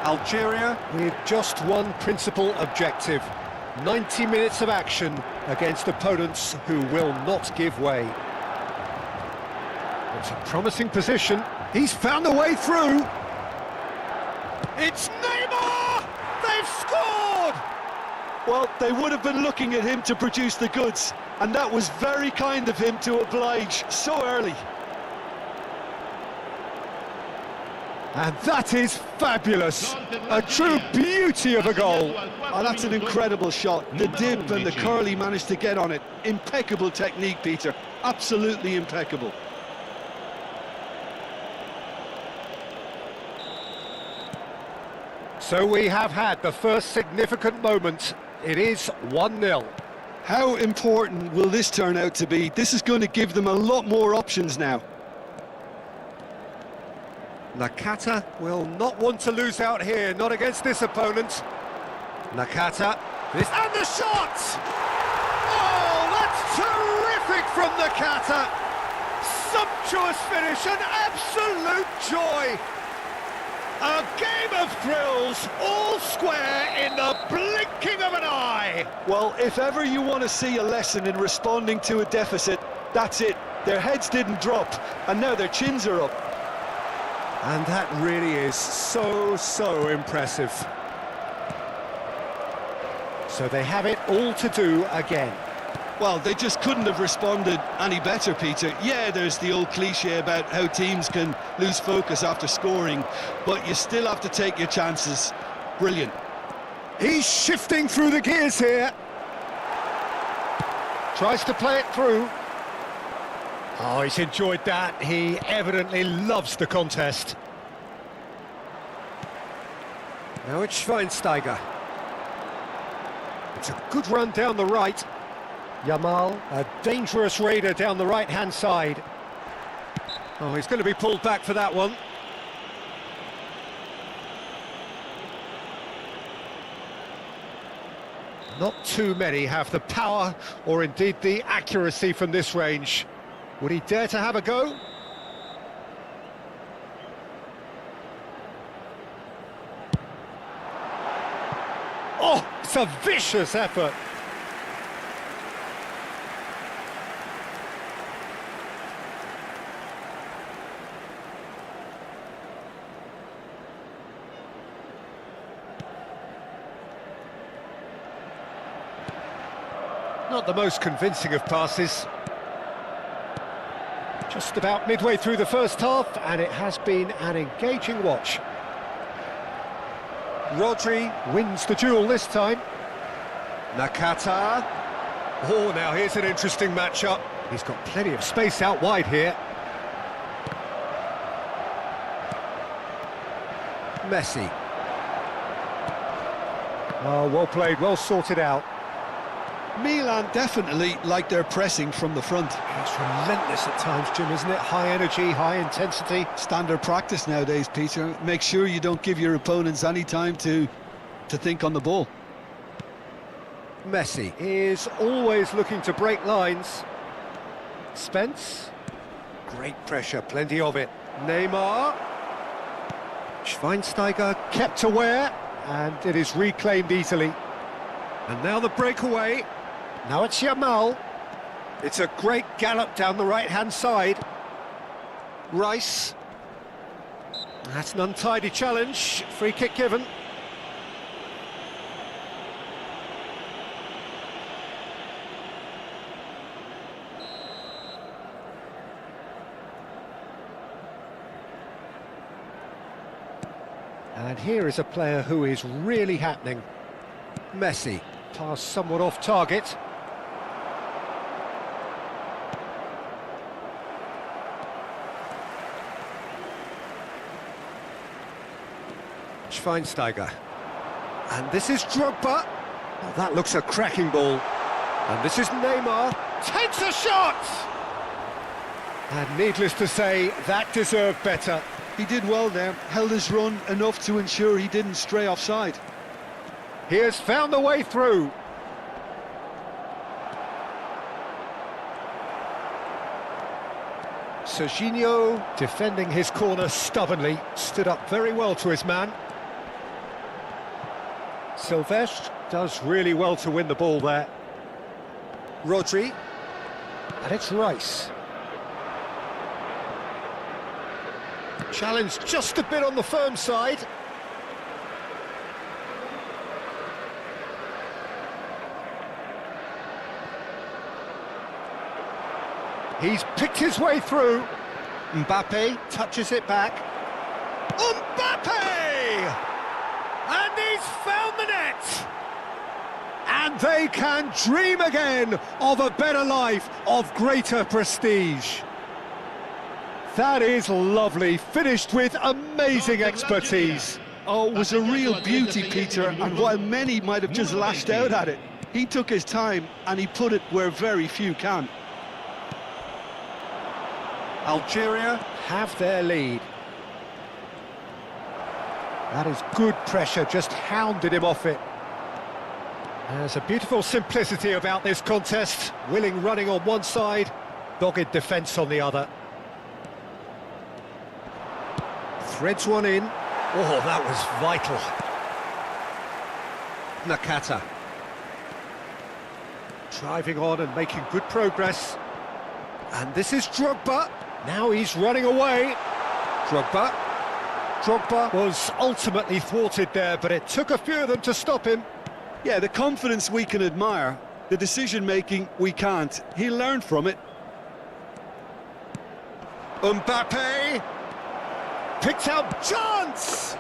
Algeria with just one principal objective. 90 minutes of action against opponents who will not give way. It's a promising position. He's found a way through. It's Neymar! They've scored! Well, they would have been looking at him to produce the goods, and that was very kind of him to oblige so early. And that is fabulous. A true beauty of a goal. Oh, that's an incredible shot. The dip and the curl he managed to get on it. Impeccable technique, Peter. Absolutely impeccable. So we have had the first significant moment. It is 1-0. How important will this turn out to be? This is going to give them a lot more options now. Nakata will not want to lose out here, not against this opponent. Nakata, this and the shot! Oh, that's terrific from Nakata! Sumptuous finish, an absolute joy! A game of thrills, all square in the blinking of an eye! Well, if ever you want to see a lesson in responding to a deficit, that's it. Their heads didn't drop, and now their chins are up. And that really is so impressive. So they have it all to do again. Well, they just couldn't have responded any better, Peter. Yeah, there's the old cliche about how teams can lose focus after scoring, but you still have to take your chances. Brilliant. He's shifting through the gears here. Tries to play it through. Oh, he's enjoyed that. He evidently loves the contest. Now it's Schweinsteiger. It's a good run down the right. Yamal, a dangerous raider down the right-hand side. Oh, he's going to be pulled back for that one. Not too many have the power or indeed the accuracy from this range. Would he dare to have a go? Oh, it's a vicious effort. Not the most convincing of passes. Just about midway through the first half, and it has been an engaging watch. Rodri wins the duel this time. Nakata. Oh, now here's an interesting matchup. He's got plenty of space out wide here. Messi. Oh, well played, well sorted out. Milan definitely like their pressing from the front. It's relentless at times, Jim, isn't it? High energy, high intensity. Standard practice nowadays, Peter. Make sure you don't give your opponents any time to think on the ball. Messi is always looking to break lines. Spence. Great pressure, plenty of it. Neymar. Schweinsteiger kept aware, and it is reclaimed easily. And now the breakaway. Now it's Yamal. It's a great gallop down the right-hand side. Rice. That's an untidy challenge. Free kick given. And here is a player who is really happening. Messi. Pass somewhat off target. Schweinsteiger. And this is Drogba. Oh, that looks a cracking ball. And this is Neymar, takes a shot! And needless to say, that deserved better. He did well there, held his run enough to ensure he didn't stray offside. He has found the way through. Serginho, defending his corner stubbornly, stood up very well to his man. Silvestre does really well to win the ball there. Rodri, and it's Rice. Challenge just a bit on the firm side. He's picked his way through. Mbappe touches it back. Mbappe! And he's found the net! And they can dream again of a better life, of greater prestige. That is lovely, finished with amazing expertise. Oh, it was a real beauty, Peter, and while many might have just lashed out at it, he took his time and he put it where very few can. Algeria have their lead. That is good pressure, just hounded him off it. There's a beautiful simplicity about this contest. Willing running on one side, dogged defence on the other. Threads one in. Oh, that was vital. Nakata. Driving on and making good progress. And this is Drogba. Now he's running away. Drogba was ultimately thwarted there, but it took a few of them to stop him. Yeah, the confidence we can admire, the decision-making we can't. He learned from it. Mbappe picks out chance.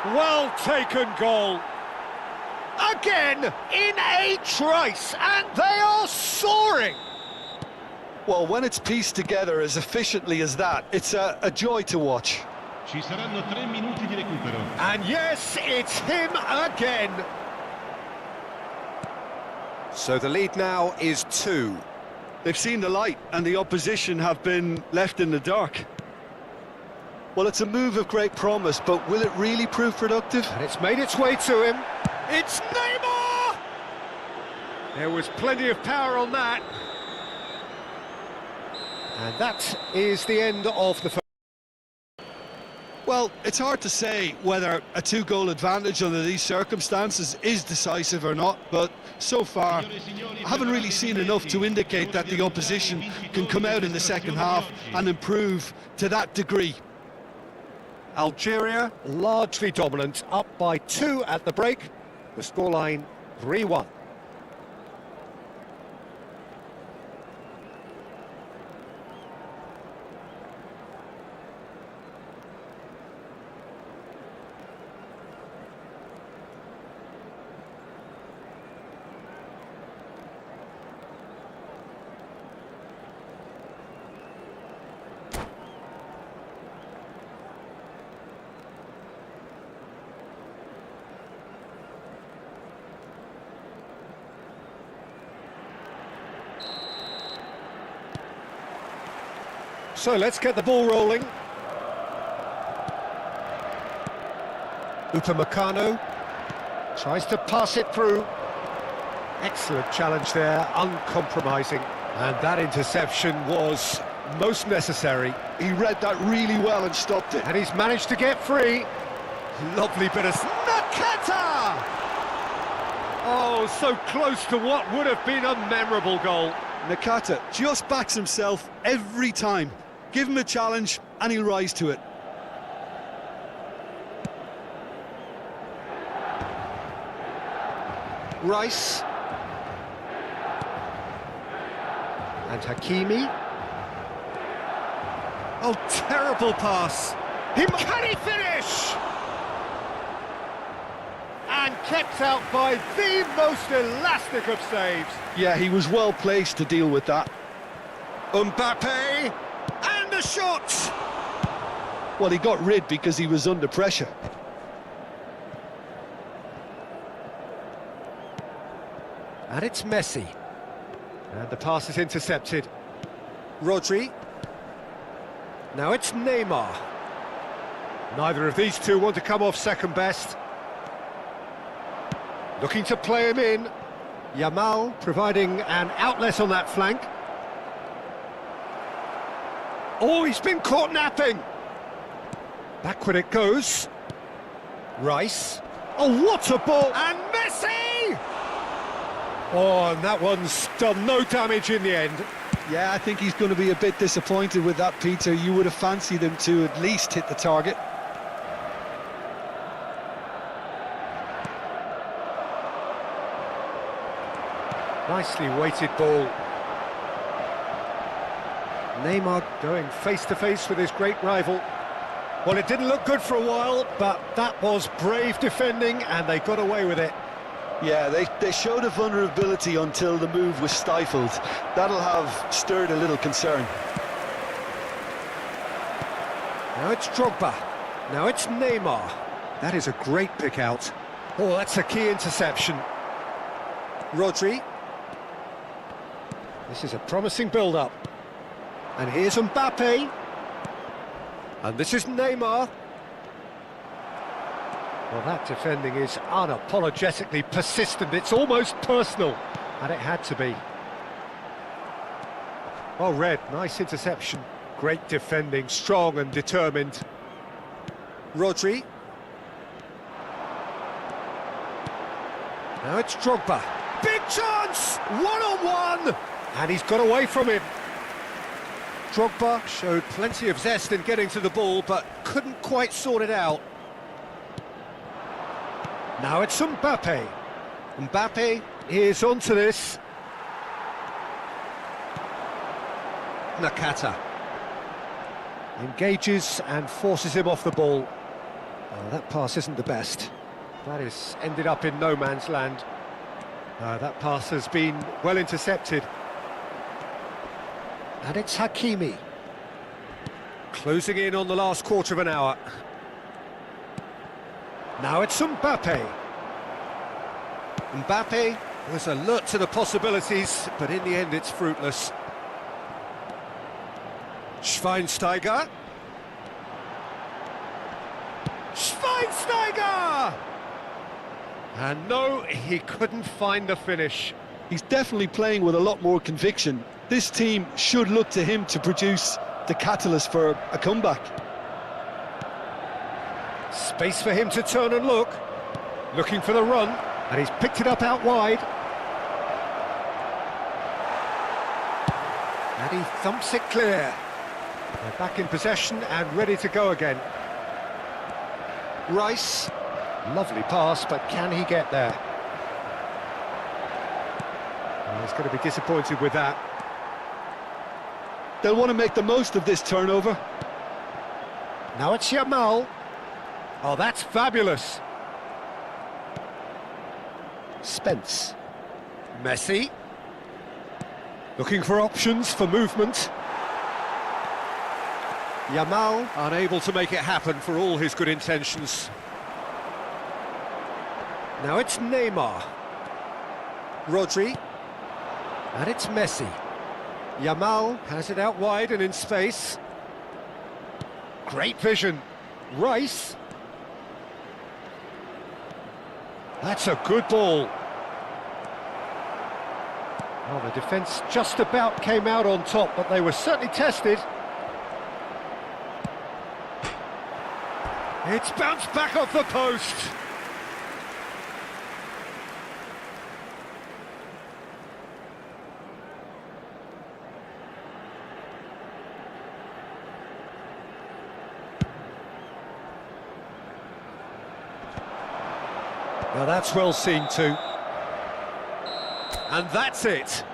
Well taken goal. Again in a trice, and they are soaring. Well, when it's pieced together as efficiently as that, it's a joy to watch. Ci saranno 3 minuti di recupero. And yes, it's him again. So the lead now is 2. They've seen the light and the opposition have been left in the dark. Well, it's a move of great promise, but will it really prove productive? And it's made its way to him. It's Neymar! There was plenty of power on that. And that is the end of the first. Well, it's hard to say whether a 2-goal advantage under these circumstances is decisive or not, but so far I haven't really seen enough to indicate that the opposition can come out in the second half and improve to that degree. Algeria largely dominant, up by 2 at the break. The scoreline 3-1. So let's get the ball rolling. Upamecano tries to pass it through. Excellent challenge there, uncompromising. And that interception was most necessary. He read that really well and stopped it. And he's managed to get free. Lovely bit of... Nakata! Oh, so close to what would have been a memorable goal. Nakata just backs himself every time. Give him a challenge and he'll rise to it. Rice. And Hakimi. Oh, terrible pass. Can he finish? And kept out by the most elastic of saves. Yeah, he was well placed to deal with that. Mbappe. And the shot! Well, he got rid because he was under pressure. And it's Messi. And the pass is intercepted. Rodri. Now it's Neymar. Neither of these two want to come off second best. Looking to play him in. Yamal providing an outlet on that flank. Oh, he's been caught napping. Backward it goes. Rice. Oh, what a ball! And Messi! Oh, and that one's done no damage in the end. Yeah, I think he's going to be a bit disappointed with that, Peter. You would have fancied him to at least hit the target. Nicely weighted ball. Neymar going face-to-face with his great rival. Well, it didn't look good for a while, but that was brave defending, and they got away with it. Yeah, they showed a vulnerability until the move was stifled. That'll have stirred a little concern. Now it's Drogba. Now it's Neymar. That is a great pick out. Oh, that's a key interception. Rodri. This is a promising build-up. And here's Mbappe. And this is Neymar. Well, that defending is unapologetically persistent. It's almost personal. And it had to be. Well read, nice interception. Great defending, strong and determined. Rodri. Now it's Drogba. Big chance! One-on-one! And he's got away from him. Drogba showed plenty of zest in getting to the ball, but couldn't quite sort it out. Now it's Mbappe. Mbappe is onto this. Nakata engages and forces him off the ball. Oh, that pass isn't the best. That is ended up in no man's land. That pass has been well intercepted. And it's Hakimi. Closing in on the last quarter of an hour. Now it's Mbappe. Mbappe was alert to the possibilities, but in the end it's fruitless. Schweinsteiger. Schweinsteiger! And no, he couldn't find the finish. He's definitely playing with a lot more conviction. This team should look to him to produce the catalyst for a comeback. Space for him to turn and look. Looking for the run, and he's picked it up out wide. And he thumps it clear. They're back in possession and ready to go again. Rice. Lovely pass, but can he get there? Well, he's going to be disappointed with that. They'll want to make the most of this turnover. Now it's Yamal. Oh, that's fabulous. Spence. Messi. Looking for options for movement. Yamal unable to make it happen for all his good intentions. Now it's Neymar. Rodri. And it's Messi. Yamal has it out wide and in space. Great vision. Rice. That's a good ball. Well, the defence just about came out on top, but they were certainly tested. It's bounced back off the post. Now that's well seen too. And that's it.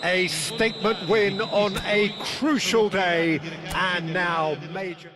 A statement win on a crucial day, and now major...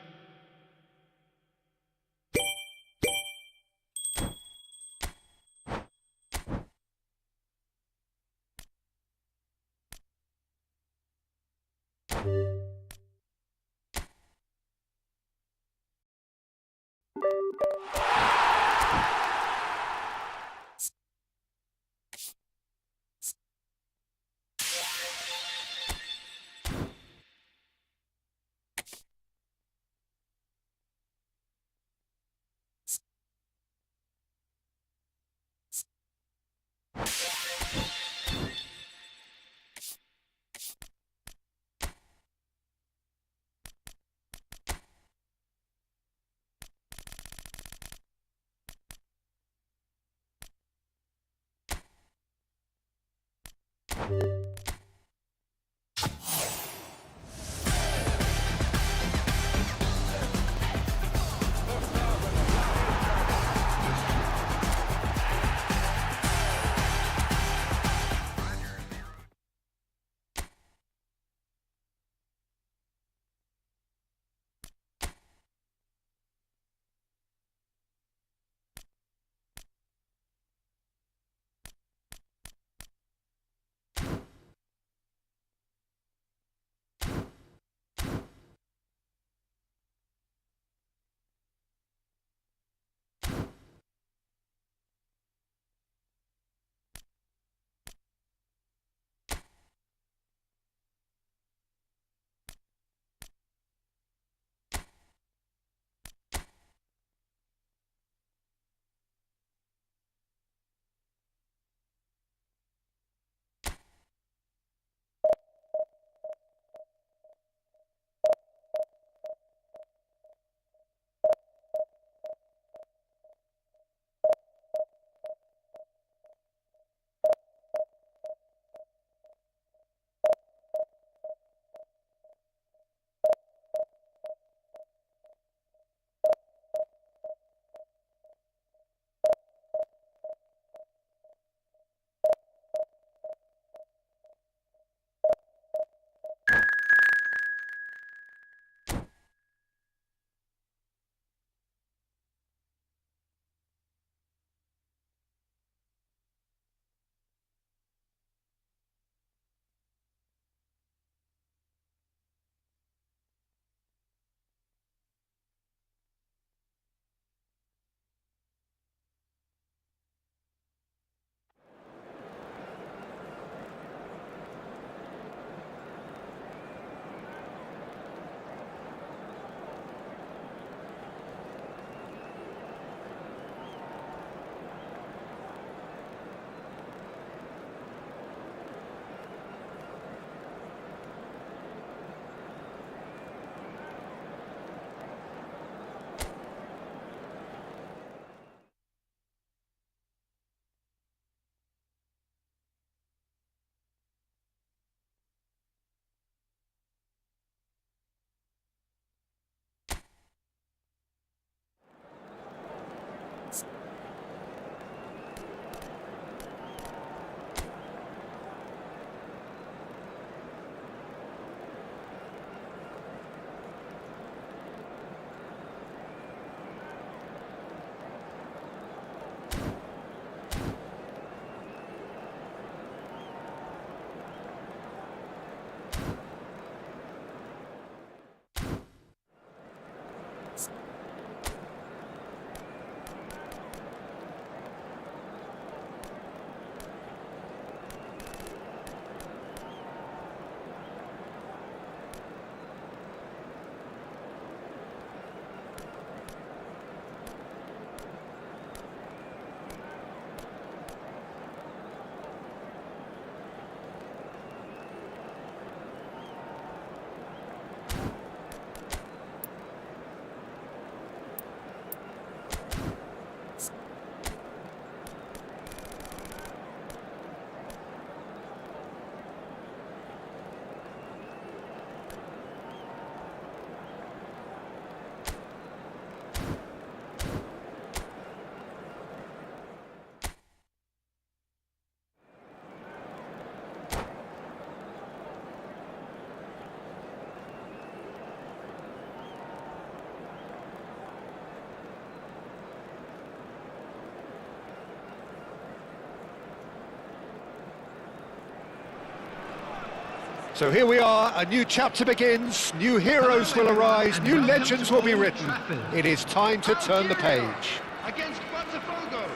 So here we are, a new chapter begins, new heroes will arise, new legends will be written. It is time to turn the page. Against Botafogo.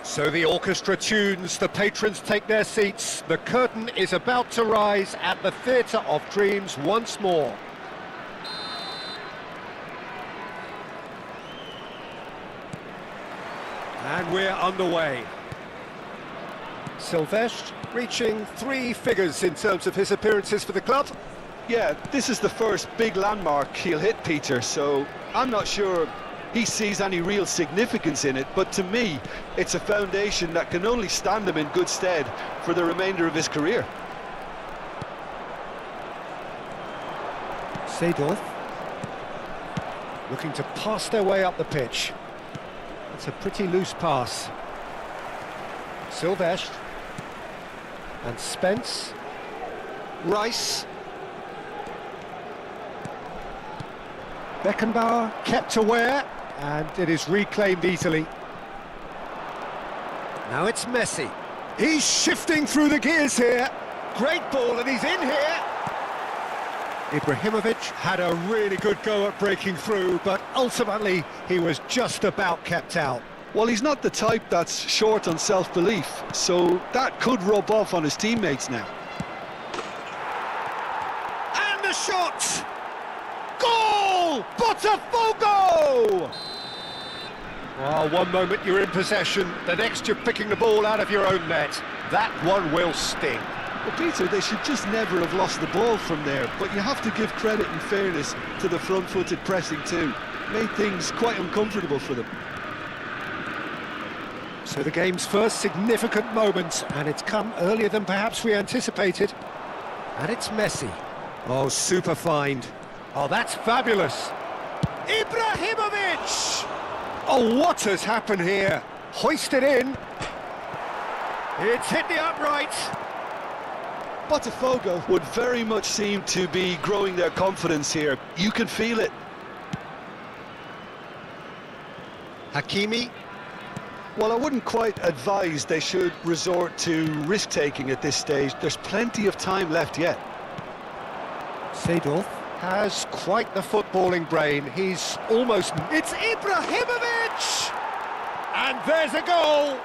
So the orchestra tunes, the patrons take their seats, the curtain is about to rise at the Theatre of Dreams once more. And we're underway. Silvestre reaching 3 figures in terms of his appearances for the club. Yeah, this is the first big landmark he'll hit, Peter, so I'm not sure he sees any real significance in it, but to me, it's a foundation that can only stand him in good stead for the remainder of his career. Seedorf looking to pass their way up the pitch. It's a pretty loose pass. Silvestre and Spence. Rice. Beckenbauer kept aware, and it is reclaimed easily. Now it's Messi. He's shifting through the gears here. Great ball, and he's in here. Ibrahimovic had a really good go at breaking through, but ultimately he was just about kept out. Well, he's not the type that's short on self-belief, so that could rub off on his teammates now. And the shot! Goal! Botafogo! Well, one moment you're in possession, the next you're picking the ball out of your own net. That one will sting. Well, Peter, they should just never have lost the ball from there, but you have to give credit and fairness to the front-footed pressing too. Made things quite uncomfortable for them. So the game's first significant moment, and it's come earlier than perhaps we anticipated. And it's Messi. Oh, super find. Oh, that's fabulous. Ibrahimovic! Oh, what has happened here? Hoisted in. It's hit the upright. Botafogo would very much seem to be growing their confidence here. You can feel it. Hakimi. Well, I wouldn't quite advise they should resort to risk-taking at this stage. There's plenty of time left yet. Seedorf has quite the footballing brain. He's almost... It's Ibrahimovic! And there's a goal!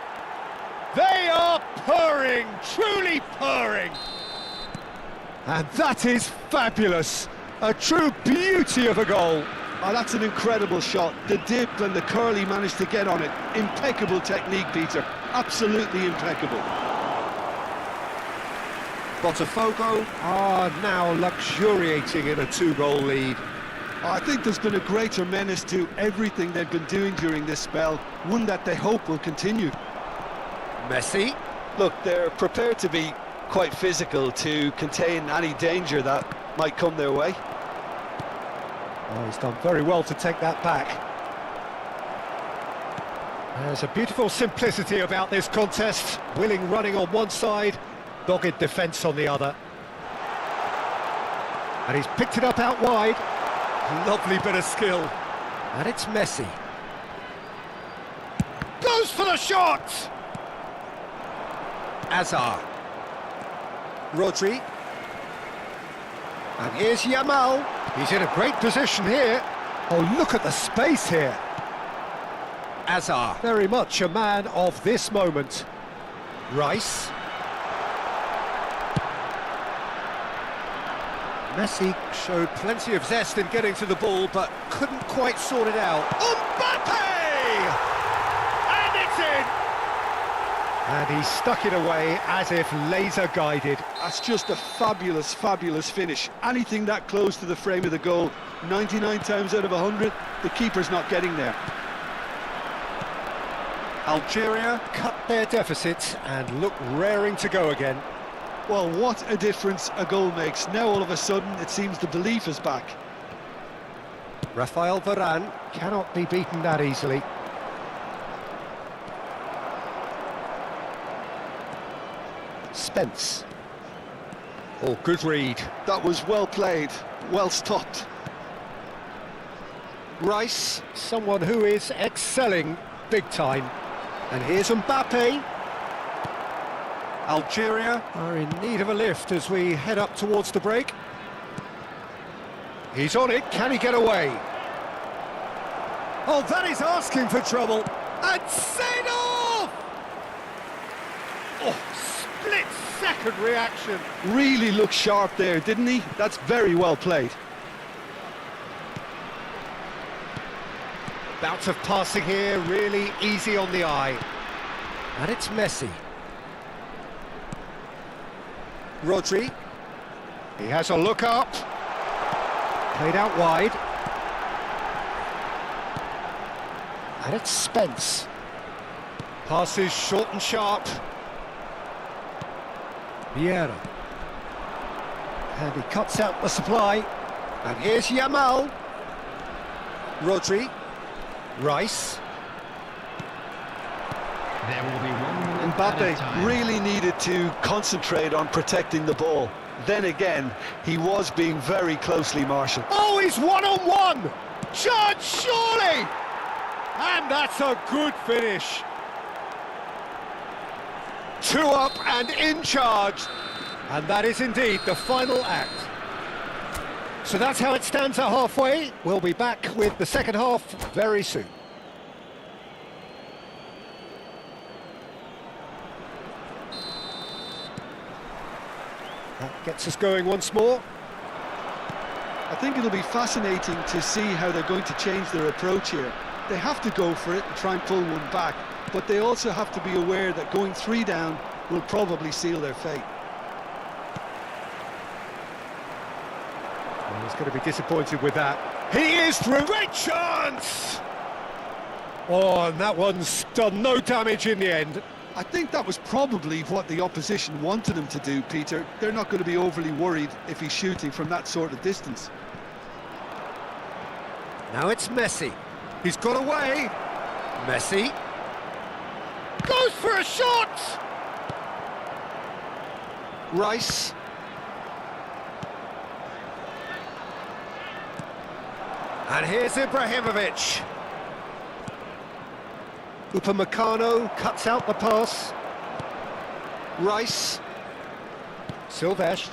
They are purring, truly purring! And that is fabulous! A true beauty of a goal! Oh, that's an incredible shot. The dip and the curl he managed to get on it. Impeccable technique, Peter. Absolutely impeccable. Botafogo are now luxuriating in a two-goal lead. I think there's been a greater menace to everything they've been doing during this spell, one that they hope will continue. Messi. Look, they're prepared to be quite physical to contain any danger that might come their way. Oh, he's done very well to take that back. There's a beautiful simplicity about this contest. Willing running on one side, dogged defence on the other. And he's picked it up out wide. Lovely bit of skill. And it's Messi. Goes for the shot! Azar. Rodri. And here's Yamal. He's in a great position here. Oh, look at the space here. Azar, very much a man of this moment. Rice. Messi showed plenty of zest in getting to the ball, but couldn't quite sort it out. Mbappe! And it's in! And he stuck it away as if laser-guided. That's just a fabulous, fabulous finish. Anything that close to the frame of the goal, 99 times out of 100, the keeper's not getting there. Algeria cut their deficit and look raring to go again. Well, what a difference a goal makes. Now all of a sudden it seems the belief is back. Rafael Varane cannot be beaten that easily. Spence. Oh, good read. That was well played, well stopped. Rice, someone who is excelling big time. And here's Mbappe. Algeria are in need of a lift as we head up towards the break. He's on it, can he get away? Oh, that is asking for trouble. And Seedorf! Oh, split-second reaction. Really looked sharp there, didn't he? That's very well played. Bouts of passing here, really easy on the eye. And it's Messi. Rodri. He has a look up. Played out wide. And it's Spence. Passes short and sharp. Vieira. And he cuts out the supply. And here's Yamal. Rodri. Rice. There will be 1 minute added time. Mbappe really needed to concentrate on protecting the ball. Then again, he was being very closely marshalled. Oh, he's one-on-one! Chance, surely! And that's a good finish. 2 up and in charge. And that is indeed the final act. So that's how it stands at halfway. We'll be back with the second half very soon. That gets us going once more. I think it'll be fascinating to see how they're going to change their approach here. They have to go for it and try and pull one back, but they also have to be aware that going 3 down will probably seal their fate. Well, he's going to be disappointed with that. He is through. Great chance! Oh, and that one's done no damage in the end. I think that was probably what the opposition wanted him to do, Peter. They're not going to be overly worried if he's shooting from that sort of distance. Now it's Messi. He's got away. Messi goes for a shot. Rice. And here's Ibrahimovic. Upamecano cuts out the pass. Rice. Silvestre.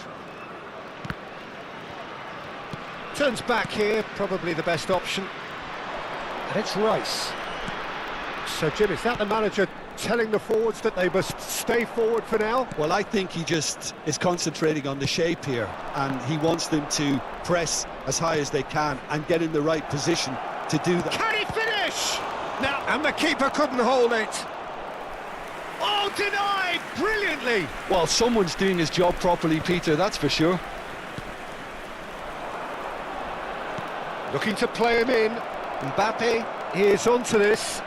Turns back here, probably the best option. And it's Rice. So, Jim, is that the manager telling the forwards that they must stay forward for now? Well, I think he just is concentrating on the shape here, and he wants them to press as high as they can and get in the right position to do that. Can he finish? Now, and the keeper couldn't hold it. Oh, denied brilliantly. Well, someone's doing his job properly, Peter, that's for sure. Looking to play him in. Mbappe is onto this.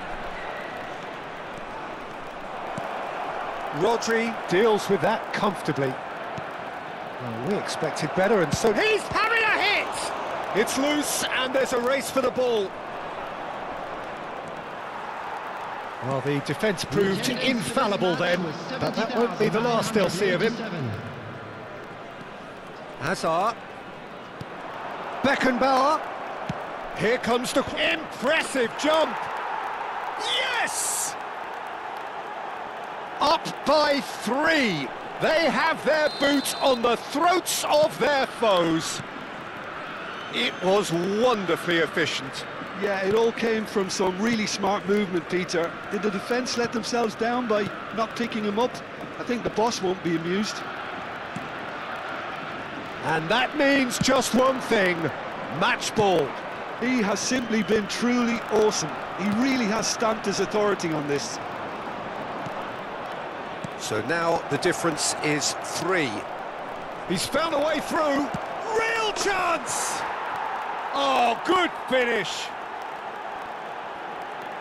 Rodri deals with that comfortably. Well, we expected better, and so he's having a hit! It's loose, and there's a race for the ball. Well, the defence proved infallible then, but that won't be the last they'll see of him. Hazard. Beckenbauer. Here comes the impressive jump. Yes! Up by 3. They have their boots on the throats of their foes. It was wonderfully efficient. Yeah, it all came from some really smart movement, Peter. Did the defence let themselves down by not picking him up? I think the boss won't be amused. And that means just one thing, match ball. He has simply been truly awesome. He really has stamped his authority on this. So now the difference is 3. He's found a way through. Real chance! Oh, good finish.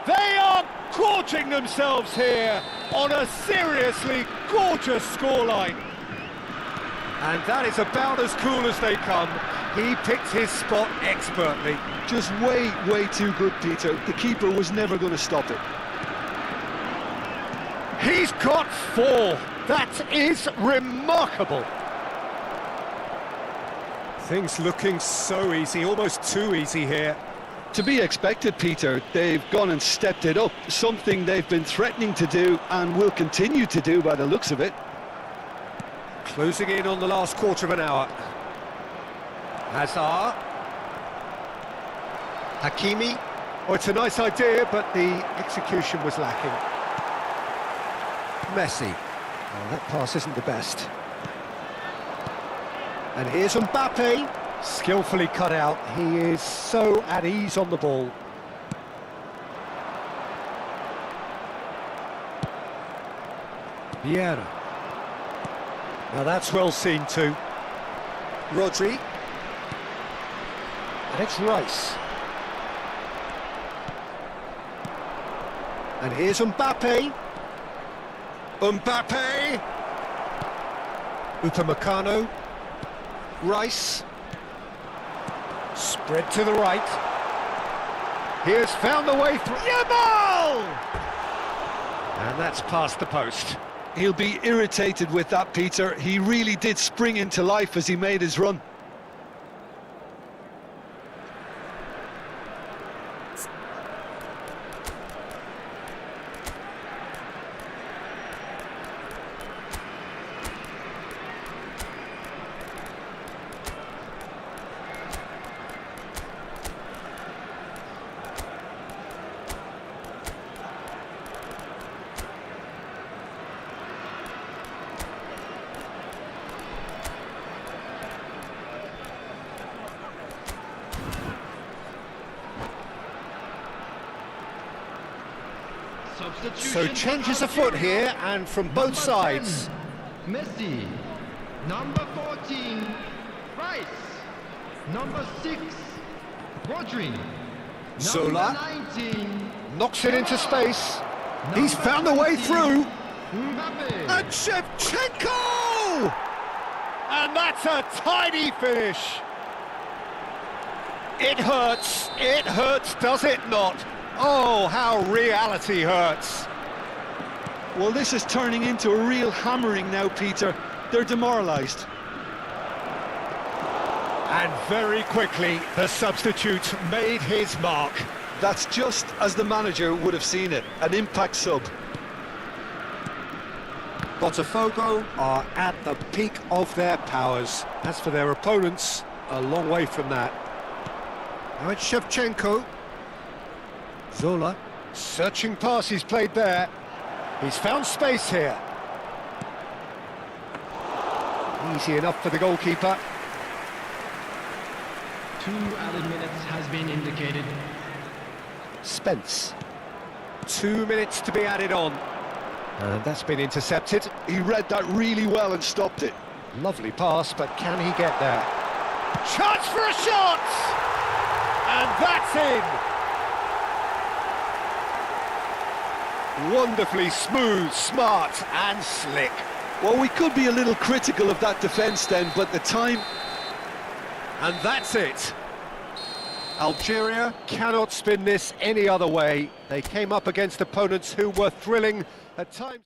They are gorging themselves here on a seriously gorgeous scoreline. And that is about as cool as they come. He picked his spot expertly. Just way too good, Peter. The keeper was never going to stop it. He's got 4. That is remarkable. Things looking so easy, almost too easy here. To be expected, Peter. They've gone and stepped it up. Something they've been threatening to do and will continue to do by the looks of it. Closing in on the last quarter of an hour. Hazard. Hakimi. Oh, it's a nice idea, but the execution was lacking. Messi. Oh, that pass isn't the best. And here's Mbappe. Skillfully cut out. He is so at ease on the ball. Vieira. Now that's well seen too. Rodri. And it's Rice. And here's Mbappe. Mbappe! Upamecano. Rice. Spread to the right. He has found the way through. Yamal! And that's past the post. He'll be irritated with that, Peter. He really did spring into life as he made his run. So changes afoot here, and from both sides. Messi. Number 14, Rice. Number 6, Rodri. Zola. Number 19, Knocks it into space. He's found the way through. Mbappe. And Shevchenko! And that's a tidy finish. It hurts, does it not? Oh, how reality hurts. Well, this is turning into a real hammering now, Peter. They're demoralised. And very quickly, the substitute made his mark. That's just as the manager would have seen it, an impact sub. Botafogo are at the peak of their powers. As for their opponents, a long way from that. Now it's Shevchenko. Zola, searching pass he's played there. He's found space here. Easy enough for the goalkeeper. 2 added minutes has been indicated. Spence. 2 minutes to be added on. And that's been intercepted. He read that really well and stopped it. Lovely pass, but can he get there? Chance for a shot! And that's in! Wonderfully smooth, smart and slick. Well, we could be a little critical of that defence then, but the time... And that's it. Algeria cannot spin this any other way. They came up against opponents who were thrilling at times.